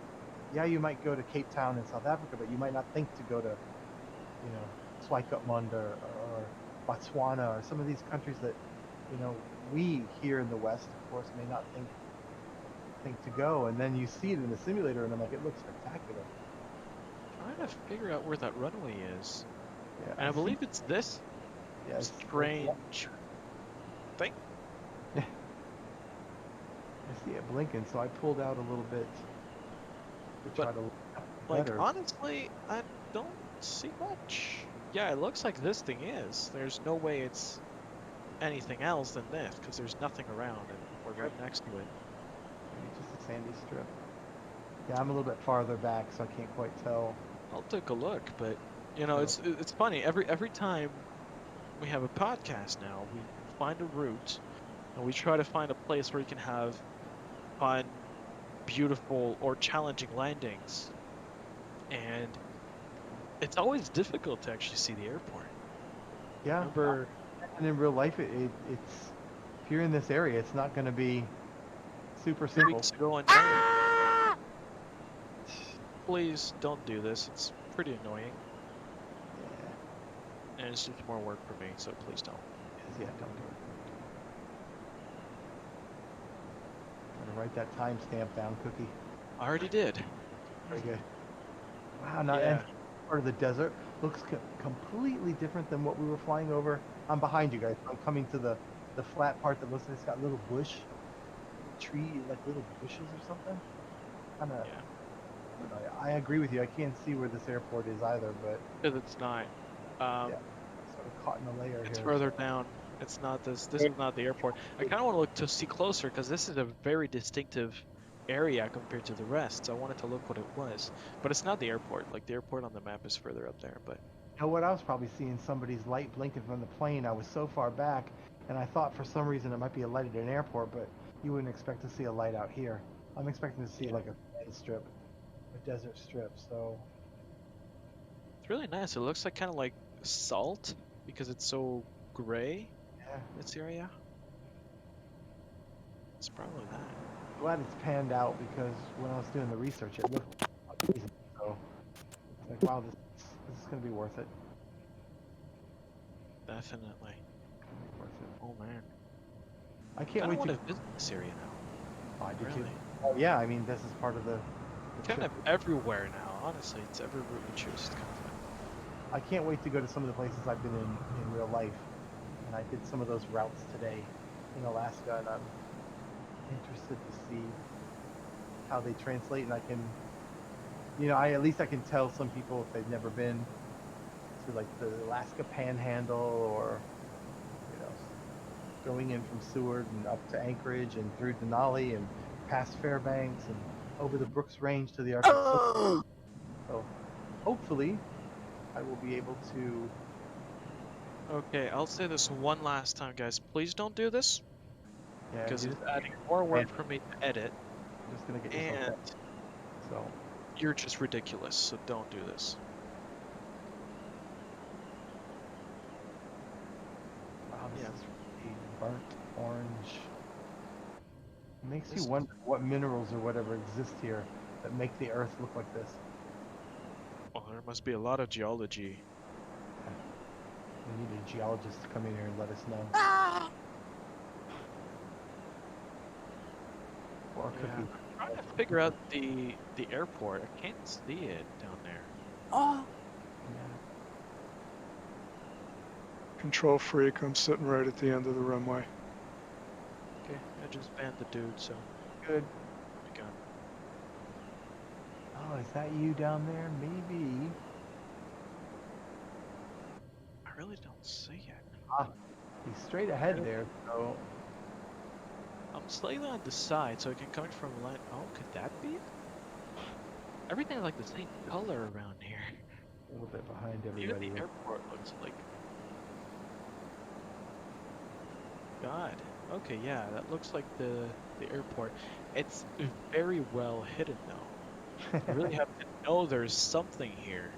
Yeah, you might go to Cape Town in South Africa, but you might not think to go to, you know, Swakopmund or Botswana or some of these countries that, you know, we here in the West, of course, may not think to go. And then you see it in the simulator, and I'm like, it looks spectacular. Trying to figure out where that runway is. Yeah, And I believe it's this yeah, it's strange thing. I see it blinking, so I pulled out a little bit to try to look Like, better. honestly, I don't see much. Yeah, it looks like this thing is. There's no way it's anything else than this, because there's nothing around, and we're right next to it. Maybe just a sandy strip. Yeah, I'm a little bit farther back, so I can't quite tell. I'll take a look, but, you know, it's funny. Every time we have a podcast now, we find a route, and we try to find a place where you can have fun, beautiful, or challenging landings. And it's always difficult to actually see the airport. Yeah, Remember, and in real life, it's if you're in this area, it's not going to be super 3 simple. weeks ago on time. Please don't do this. It's pretty annoying, Yeah, and it's just more work for me. So please don't. yeah, don't do it. I'm gonna write that timestamp down, Cookie. I already did. Very good. Wow, now Yeah. and part of the desert looks completely different than what we were flying over. I'm behind you guys. I'm coming to the flat part that looks like it's got little bush, tree, like little bushes or something. Kind of. Yeah. I agree with you. I can't see where this airport is either, but Because it's not. yeah, sort of caught in a layer It's here. further down. It's not this. This is not the airport. I kind of want to look to see closer because this is a very distinctive area compared to the rest. So I wanted to look what it was, but it's not the airport. Like the airport on the map is further up there. But You know what? I was probably seeing somebody's light blinking from the plane. I was so far back, and I thought for some reason it might be a light at an airport, but you wouldn't expect to see a light out here. I'm expecting to see like a sand strip, a desert strip. So it's really nice. It looks like kind of like salt because it's so gray. yeah, This area. It's probably that. glad it's panned out because when I was doing the research, it looked amazing. So it's like, wow, this is gonna be worth it. Definitely. Gonna be worth it. Oh man. I I can't wait want to. to visit this area now. Oh, I do too. Really. Oh yeah, I mean this is part of the Kind trip. of everywhere now. Honestly, it's every route we choose. It's kind of fun. I can't wait to go to some of the places I've been in real life. And I did some of those routes today in Alaska, and I'm interested to see how they translate. And I can, you know, at least I can tell some people if they've never been to like the Alaska Panhandle or, you know, going in from Seward and up to Anchorage and through Denali and past Fairbanks and over the Brooks Range to the Arctic. So hopefully I will be able to. Okay, I'll say this one last time, guys. Please don't do this Yeah, because you're it's adding more work for me to edit, just gonna get yourself and up. So you're just ridiculous. So don't do this. wow, this Yeah. is really burnt orange. It makes This- you wonder what minerals or whatever exist here that make the Earth look like this. Well, there must be a lot of geology. We need a geologist to come in here and let us know. Or a Yeah. cookie. I'm trying to figure out the airport. I can't see it down there. Yeah. Control freak, I'm sitting right at the end of the runway. Okay, I just banned the dude, so Good. we got. Oh, is that you down there? Maybe. I really don't see it. He's straight ahead there, so I'm slightly on the side, so it can come from land. Oh, could that be it? Everything's like the same color around here. a little bit behind Even everybody. the airport looks like. God. Okay, yeah, that looks like the airport. It's very well hidden though. You really have to know there's something here.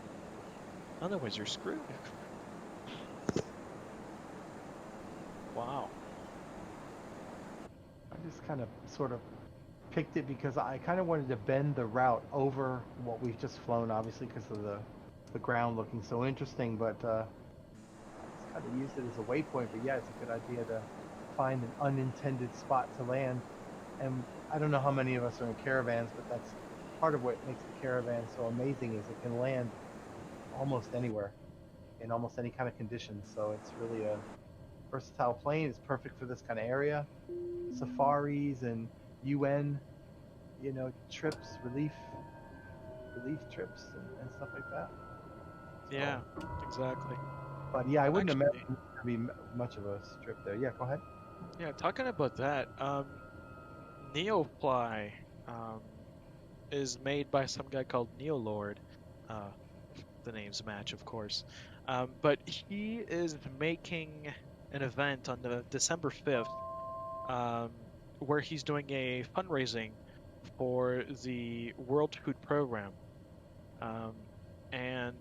Otherwise, you're screwed. Wow. I just kind of sort of picked it because I kind of wanted to bend the route over what we've just flown, obviously because of the ground looking so interesting, but I just kind of used it as a waypoint. But yeah, it's a good idea to find an unintended spot to land. And I don't know how many of us are in caravans, but that's part of what makes the caravan so amazing is it can land almost anywhere in almost any kind of conditions. So it's really a versatile plane. It's perfect for this kind of area. Safaris and UN, trips, relief trips and stuff like that. Yeah, exactly. But yeah, I wouldn't Actually- imagine there'd be much of a strip there. Yeah, go ahead. Yeah, talking about that, Neofly is made by some guy called Neolord. The names match, of course. But he is making an event on the December 5th where he's doing a fundraising for the World Food Program. And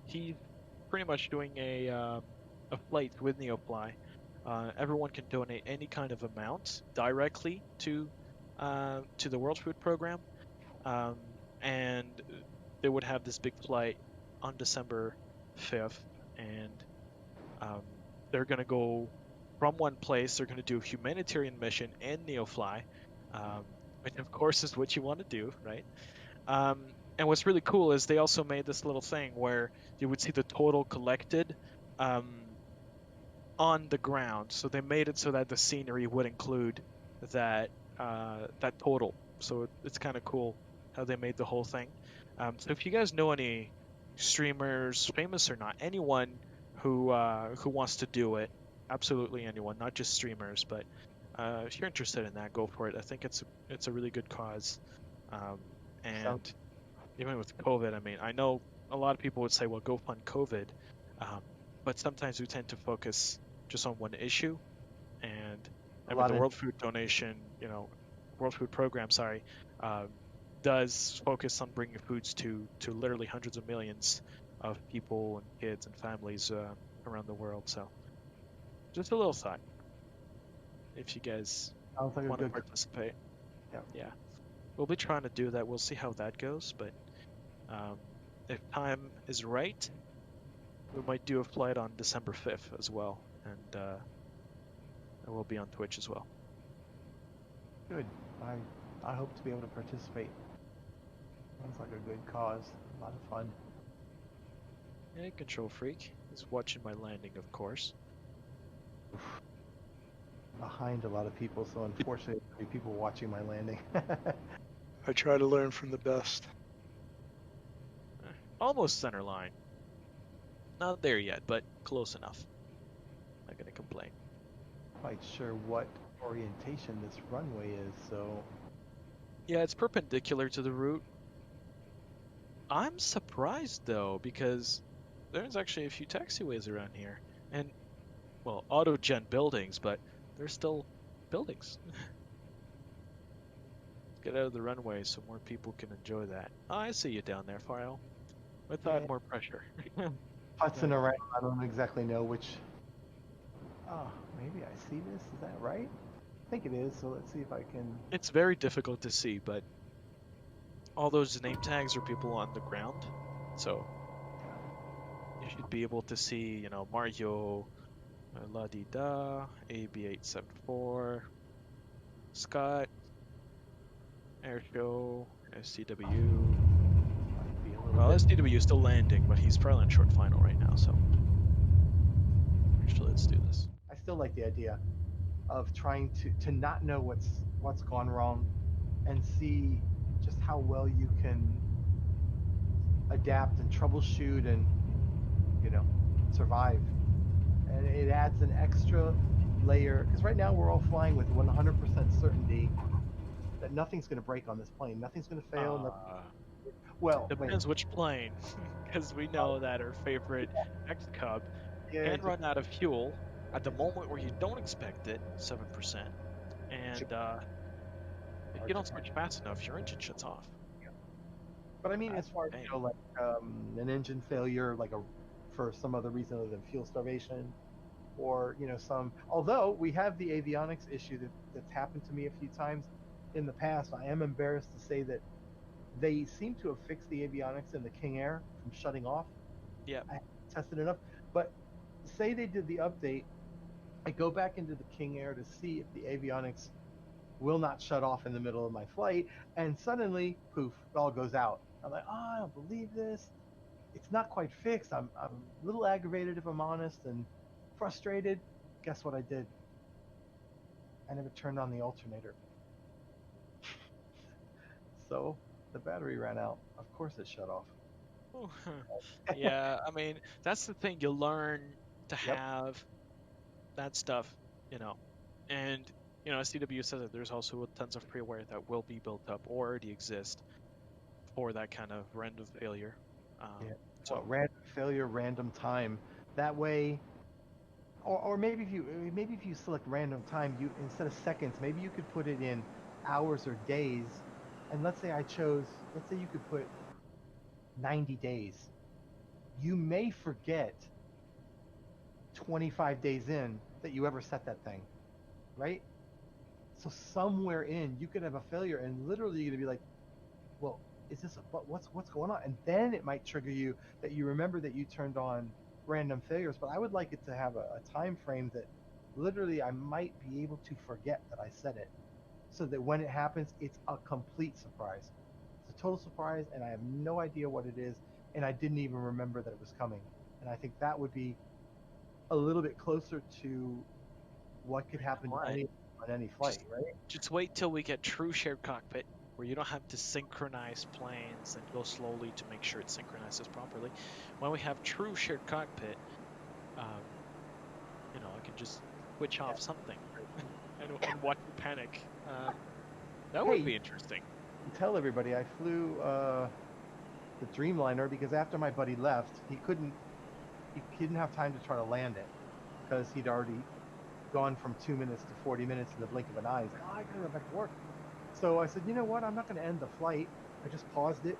he's pretty much doing a flight with Neofly. Everyone can donate any kind of amount directly to the World Food Program, and they would have this big flight on December 5th, and they're going to go from one place. They're going to do a humanitarian mission in Neofly, which of course is what you want to do, right? And what's really cool is they also made this little thing where you would see the total collected on the ground. So they made it so that the scenery would include that that total. So it's kind of cool how they made the whole thing. So if you guys know any streamers, famous or not, anyone who wants to do it, absolutely anyone, not just streamers, but if you're interested in that, go for it. I think it's a really good cause. And even with COVID, I mean, I know a lot of people would say, well, go fund COVID, but sometimes we tend to focus just on one issue, and with the World Food Donation, World Food Program, sorry, does focus on bringing foods to literally hundreds of millions of people and kids and families around the world. So, just a little thought, if you guys Sounds like want a to good. participate. Yeah. We'll be trying to do that. We'll see how that goes, but if time is right, we might do a flight on December 5th as well, and it will be on Twitch as well. Good. I hope to be able to participate. Sounds like a good cause. A lot of fun. Yeah, Control Freak is watching my landing, of course. Behind a lot of people, so unfortunately there'll be people watching my landing. I try to learn from the best. Almost center line. Not there yet, but close enough. Not gonna complain. Quite sure what orientation this runway is, so Yeah, it's perpendicular to the route. I'm surprised though, because there's actually a few taxiways around here, and well, auto-gen buildings, but they're still buildings. Get out of the runway so more people can enjoy that. Oh, I see you down there, File. Without more pressure. putzing around. I don't exactly know which. Oh, maybe I see this. Is that right? I think it is. So let's see if I can. It's very difficult to see, but all those name tags are people on the ground, so you should be able to see, Mario, La Di Da, AB874, Scott, Airshow, STW. Well, STW is still landing, but he's probably on short final right now, so actually let's do this. I still like the idea of trying to not know what's gone wrong and see just how well you can adapt and troubleshoot and survive. And it adds an extra layer because right now we're all flying with 100% certainty that nothing's going to break on this plane. Nothing's going to fail. Well, depends which plane, because we know that our favorite X-Cub can run out of fuel at the moment where you don't expect it, 7%, and if you don't switch fast enough, your engine shuts off. But I mean, as far as Dang. like an engine failure, for some other reason other than fuel starvation, or some. Although we have the avionics issue that's happened to me a few times in the past, I am embarrassed to say that they seem to have fixed the avionics in the King Air from shutting off. Yep. I haven't tested enough, but say they did the update. I go back into the King Air to see if the avionics will not shut off in the middle of my flight, and suddenly, poof, it all goes out. I'm like, oh, I don't believe this. It's not quite fixed. I'm a little aggravated, if I'm honest, and frustrated. Guess what I did? I never turned on the alternator. So the battery ran out. Of course it shut off. Yeah, I mean, that's the thing. You learn to Yep. have that stuff, you know. And, CW says that there's also tons of freeware that will be built up or already exist for that kind of random failure. Yeah. So, Well, random failure, random time. That way, or maybe if you select random time, you instead of seconds, maybe you could put it in hours or days. And let's say you could put 90 days. You may forget 25 days in that you ever set that thing, right? So somewhere in, you could have a failure, and literally you're gonna be like, well, is this what's going on? And then it might trigger you that you remember that you turned on random failures. But I would like it to have a time frame that literally I might be able to forget that I said it, so that when it happens, it's a complete surprise. It's a total surprise, and I have no idea what it is, and I didn't even remember that it was coming. And I think that would be a little bit closer to what could happen to Right. on any flight, right? Just wait till we get true shared cockpit where you don't have to synchronize planes and go slowly to make sure it synchronizes properly. When we have true shared cockpit, I can just switch off something and watch you panic. That would be interesting. Tell everybody I flew the Dreamliner because after my buddy left, he didn't have time to try to land it because he'd already gone from 2 minutes to 40 minutes in the blink of an eye. He's like, oh, I gotta go back to work. So I said, you know what? I'm not going to end the flight. I just paused it.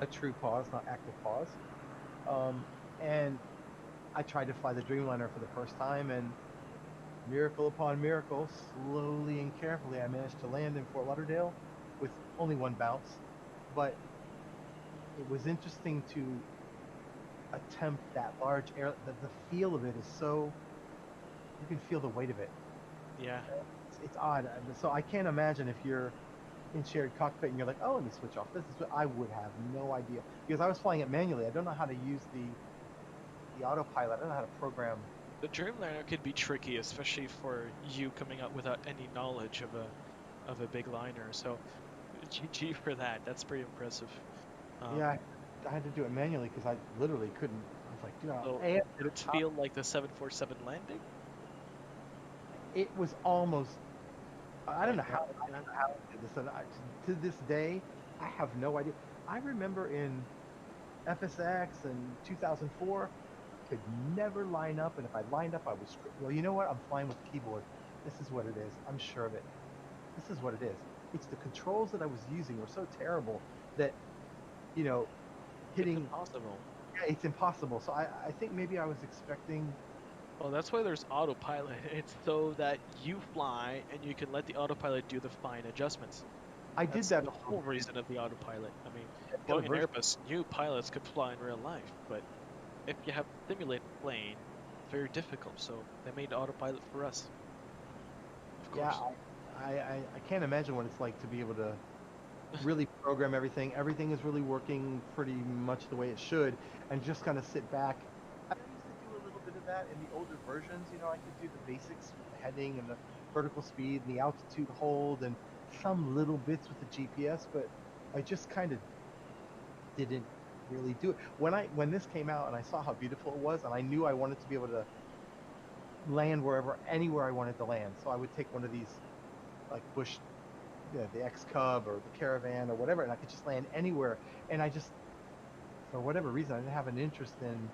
A true pause, not active pause. And I tried to fly the Dreamliner for the first time, and miracle upon miracle, slowly and carefully, I managed to land in Fort Lauderdale with only one bounce. But it was interesting to attempt that large air. The feel of it is so, you can feel the weight of it. Yeah. It's odd. So I can't imagine if you're in shared cockpit and you're like, oh, let me switch off. This is what I would have no idea because I was flying it manually. I don't know how to use the autopilot. I don't know how to program. The Dreamliner could be tricky, especially for you coming out without any knowledge of a big liner. So, GG for that. That's pretty impressive. Yeah, I had to do it manually because I literally couldn't. I was like, dude, So did it feel like the 747 landing? It was almost. I don't know how I did this. And to this day, I have no idea. I remember in FSX in 2004, could never line up, and if I lined up, I was screwed. Well, you know what? I'm flying with the keyboard. This is what it is. I'm sure of it. This is what it is. It's the controls that I was using were so terrible that, hitting. It's impossible. Yeah, it's impossible. So I think maybe I was expecting. Well, that's why there's autopilot. It's so that you fly and you can let the autopilot do the fine adjustments. I did that. The whole reason of the autopilot. I mean, going in Airbus, new pilots could fly in real life, but if you have a simulated plane, it's very difficult. So they made autopilot for us. Of course. Yeah, I can't imagine what it's like to be able to really program everything. Everything is really working pretty much the way it should, and just kind of sit back. I used to do a little bit of that in the older versions. I could do the basics with the heading and the vertical speed and the altitude hold and some little bits with the GPS, but I just kind of didn't really do it. When this came out and I saw how beautiful it was, and I knew I wanted to be able to land anywhere I wanted to land, so I would take one of these like Bush, the X Cub or the Caravan or whatever, and I could just land anywhere. And I just, for whatever reason, I didn't have an interest in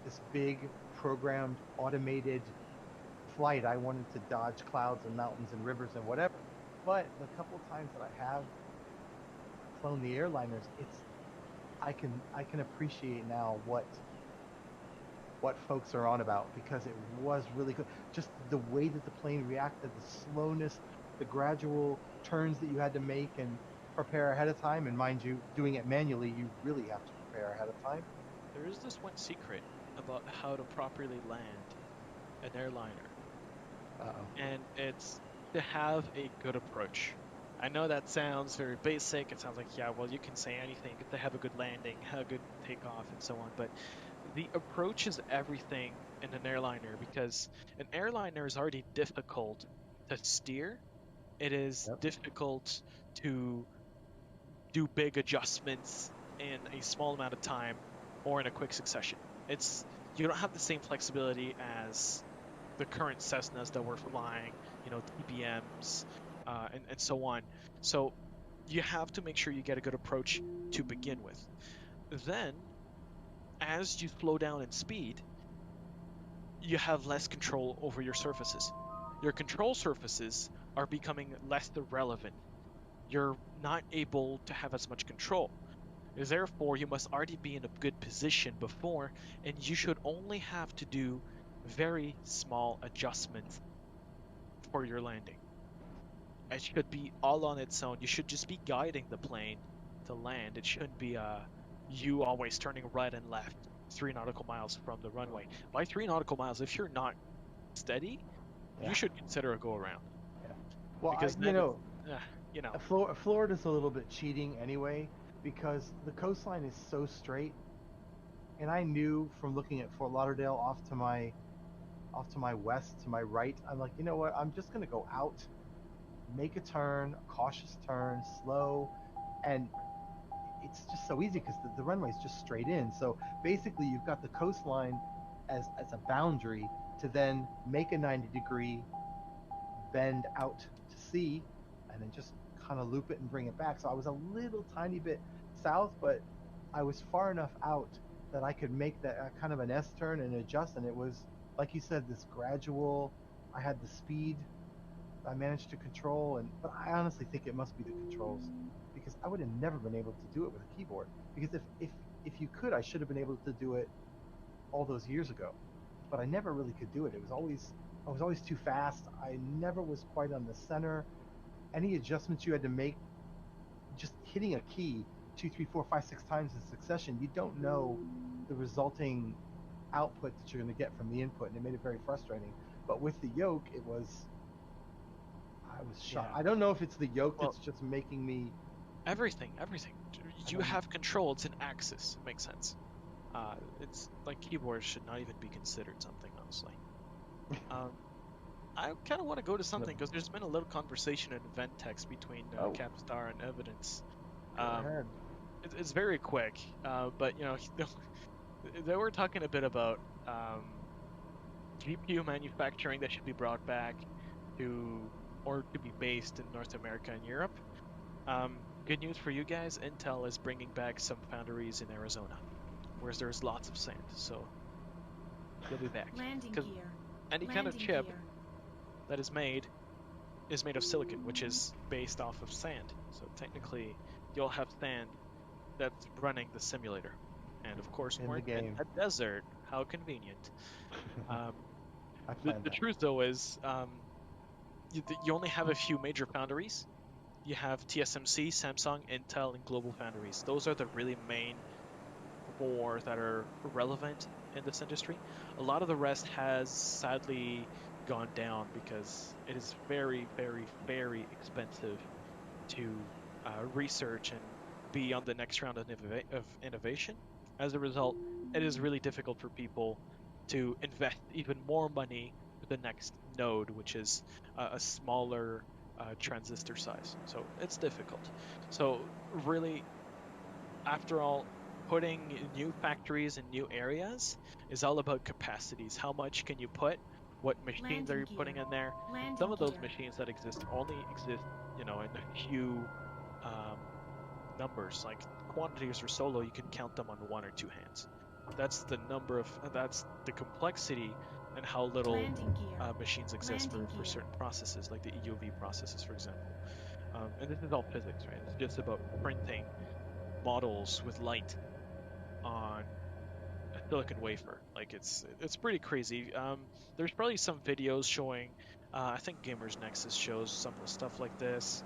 this big programmed automated flight. I wanted to dodge clouds and mountains and rivers and whatever. But the couple of times that I have flown the airliners, I can appreciate now what folks are on about, because it was really good. Just the way that the plane reacted, the slowness, the gradual turns that you had to make and prepare ahead of time. And mind you, doing it manually, you really have to prepare ahead of time. There is this one secret about how to properly land an airliner, Uh-oh. and it's to have a good approach. I know that sounds very basic. It sounds like, yeah, well, you can say anything. If they have a good landing, have a good takeoff, and so on. But the approach is everything in an airliner, because an airliner is already difficult to steer. It is Yep. difficult to do big adjustments in a small amount of time or in a quick succession. You don't have the same flexibility as the current Cessnas that we're flying, TBMs, and so on. So you have to make sure you get a good approach to begin with. Then, as you slow down in speed, you have less control over your surfaces. Your control surfaces are becoming less relevant. You're not able to have as much control. Therefore, you must already be in a good position before, and you should only have to do very small adjustments for your landing. It should be all on its own. You should just be guiding the plane to land. It shouldn't be you always turning right and left 3 nautical miles from the runway. By 3 nautical miles, if you're not steady, Yeah. you should consider a go around. Yeah. Well, Because Florida's a little bit cheating anyway, because the coastline is so straight, and I knew from looking at Fort Lauderdale off to my west, to my right, I'm like, you know what? I'm just gonna go out, make a turn, a cautious turn, slow, and it's just so easy because the runway's just straight in. So basically, you've got the coastline as a boundary to then make a 90-degree bend out to sea, and then just kind of loop it and bring it back. So I was a little tiny bit south, but I was far enough out that I could make that kind of an S turn and adjust. And it was, like you said, this gradual. I had the speed I managed to control, but I honestly think it must be the controls, because I would have never been able to do it with a keyboard. Because if you could, I should have been able to do it all those years ago, but I never really could do it. I was always too fast. I never was quite on the center. Any adjustments you had to make, just hitting a key 2, 3, 4, 5, 6 times in succession, you don't know the resulting output that you're going to get from the input, and it made it very frustrating. But with the yoke, I was shocked. Yeah. I don't know if it's the yoke that's just making me... Everything. You have control. It's an axis. It makes sense. It's like keyboards should not even be considered something, honestly. I kind of want to go to something, because there's been a little conversation in event text between Capstar and Evidence. Go ahead. It's very quick, but they were talking a bit about GPU manufacturing that should be brought back to be based in North America and Europe. Good news for you guys, Intel is bringing back some foundries in Arizona, where there's lots of sand, so they'll be back. Landing gear. Any kind of chip that is made of silicon, which is based off of sand. So technically, you'll have sand that's running the simulator. And of course, we're in a desert. How convenient. The truth, though, is you only have a few major foundries. You have TSMC, Samsung, Intel, and Global Foundries. Those are the really main 4 that are relevant in this industry. A lot of the rest has sadly gone down because it is very, very, very expensive to research and be on the next round of innovation. As a result, it is really difficult for people to invest even more money for the next node, which is a smaller transistor size. So it's difficult. So really, after all, putting new factories in new areas is all about capacities. How much can you put? What machines are you putting in there? Some of those machines that exist only exist, in a few numbers. Like quantities or solo, you can count them on 1 or 2 hands. That's the complexity and how little machines exist for certain processes, like the EUV processes, for example. And this is all physics, right? It's just about printing models with light on a silicon wafer. Like it's pretty crazy. There's probably some videos showing. I think Gamers Nexus shows some stuff like this.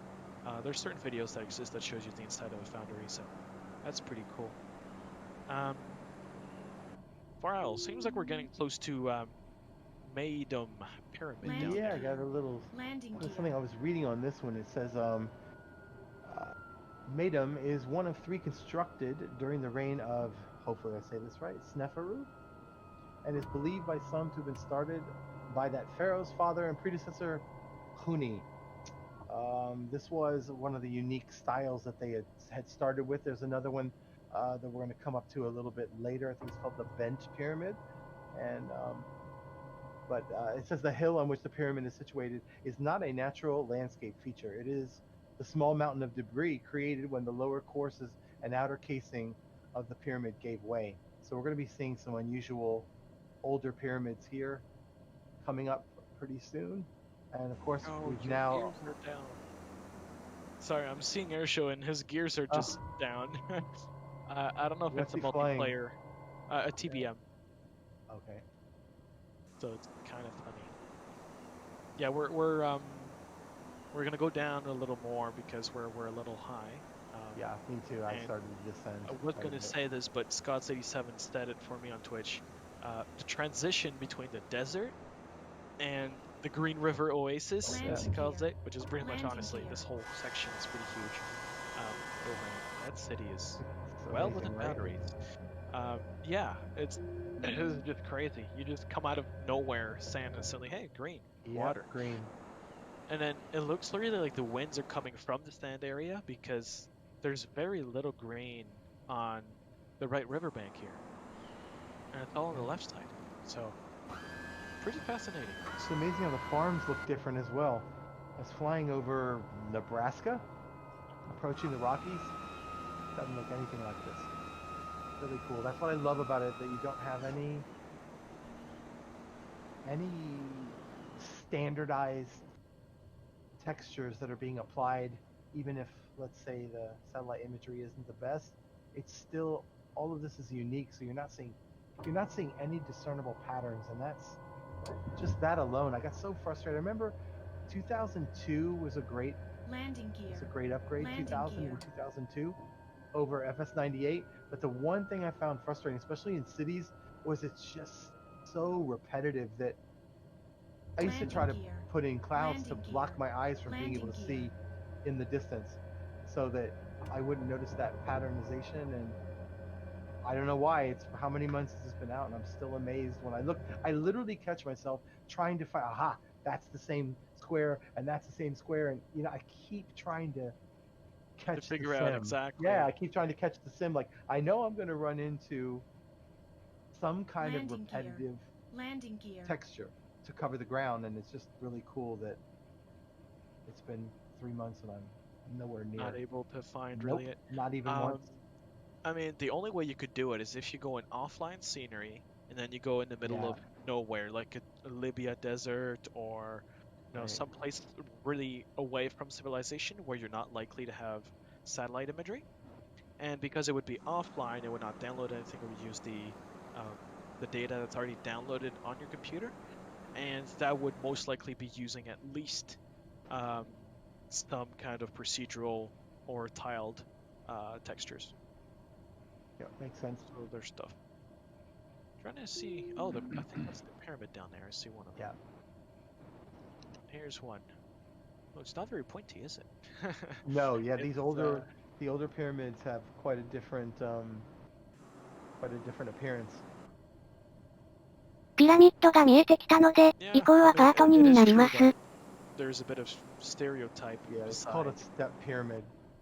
There's certain videos that exist that shows you the inside of a foundry, so that's pretty cool. Farrell, seems like we're getting close to Maydum Pyramid down Yeah, there. I got a little. Landing There's gear. something I was reading on this one. It says Maydum is one of 3 constructed during the reign of, hopefully I say this right, Sneferu, and is believed by some to have been started by that pharaoh's father and predecessor, Huni. This was one of the unique styles that they had started with. There's another one that we're going to come up to a little bit later. I think it's called the Bench Pyramid, and but it says the hill on which the pyramid is situated is not a natural landscape feature. It is the small mountain of debris created when the lower courses and outer casing of the pyramid gave way. So we're going to be seeing some unusual older pyramids here coming up pretty soon. And of course, Oh, we've your now. gears are down. Sorry, I'm seeing Airshow and his gears are just down. I don't know if What's it's a he flying? multiplayer, a TBM, Okay. so it's kind of funny. Yeah, we're gonna go down a little more because we're a little high. Yeah, me too. I and started to descend. I was quite a gonna bit. say this, but Scott's87 said it for me on Twitch. The transition between the desert and the Green River Oasis, as he calls it, which is pretty much honestly, this whole section is pretty huge. Oh man, that city is It's well amazing, within right? boundaries. Yeah, it is just crazy. You just come out of nowhere, sand, and suddenly, hey, green, Yep, water. green. And then it looks really like the winds are coming from the sand area because there's very little green on the right riverbank here. And it's all on the left side. So, pretty fascinating. It's amazing how the farms look different as well. I was flying over Nebraska, approaching the Rockies. Doesn't look anything like this. Really cool. That's what I love about it, that you don't have any standardized textures that are being applied, even if, let's say, the satellite imagery isn't the best. It's still, all of this is unique, so you're not seeing any discernible patterns, and that's just that alone. I got so frustrated. I remember 2002 was a great Landing gear. upgrade. Landing 2000 gear. or 2002 over FS98. But the one thing I found frustrating, especially in cities, was it's just so repetitive that I used to try to Landing gear. put in clouds to Landing block gear. my eyes from being able to Landing see gear. in the distance, so that I wouldn't notice that patternization. And I don't know why. It's how many months has this been out, and I'm still amazed when I look. I literally catch myself trying to find, aha, that's the same square, and that's the same square, and I keep trying to catch To figure the out sim. exactly. Yeah, I keep trying to catch the sim. Like, I know I'm going to run into some kind Landing of gear. repetitive Landing gear. texture to cover the ground, and it's just really cool that it's been 3 months and I'm nowhere near. Not able to find Nope, really. not even once. I mean, the only way you could do it is if you go in offline scenery and then you go in the middle Yeah. of nowhere, like a Libya desert or Right. some place really away from civilization where you're not likely to have satellite imagery. And because it would be offline, it would not download anything. It would use the data that's already downloaded on your computer, and that would most likely be using at least some kind of procedural or tiled textures. Yeah, makes sense. So there's stuff. Trying to see. Oh, I think that's the pyramid down there. I see one of them. Yeah. Here's one. Oh, it's not very pointy, is it? No, yeah, It's, the older pyramids have quite a different appearance. ピラミッドが見えてきたので、 Yeah, 移行は I mean, パート2 it に is なり true ます。 that there's a bit of stereotype Yeah, it's called a beside. step pyramid.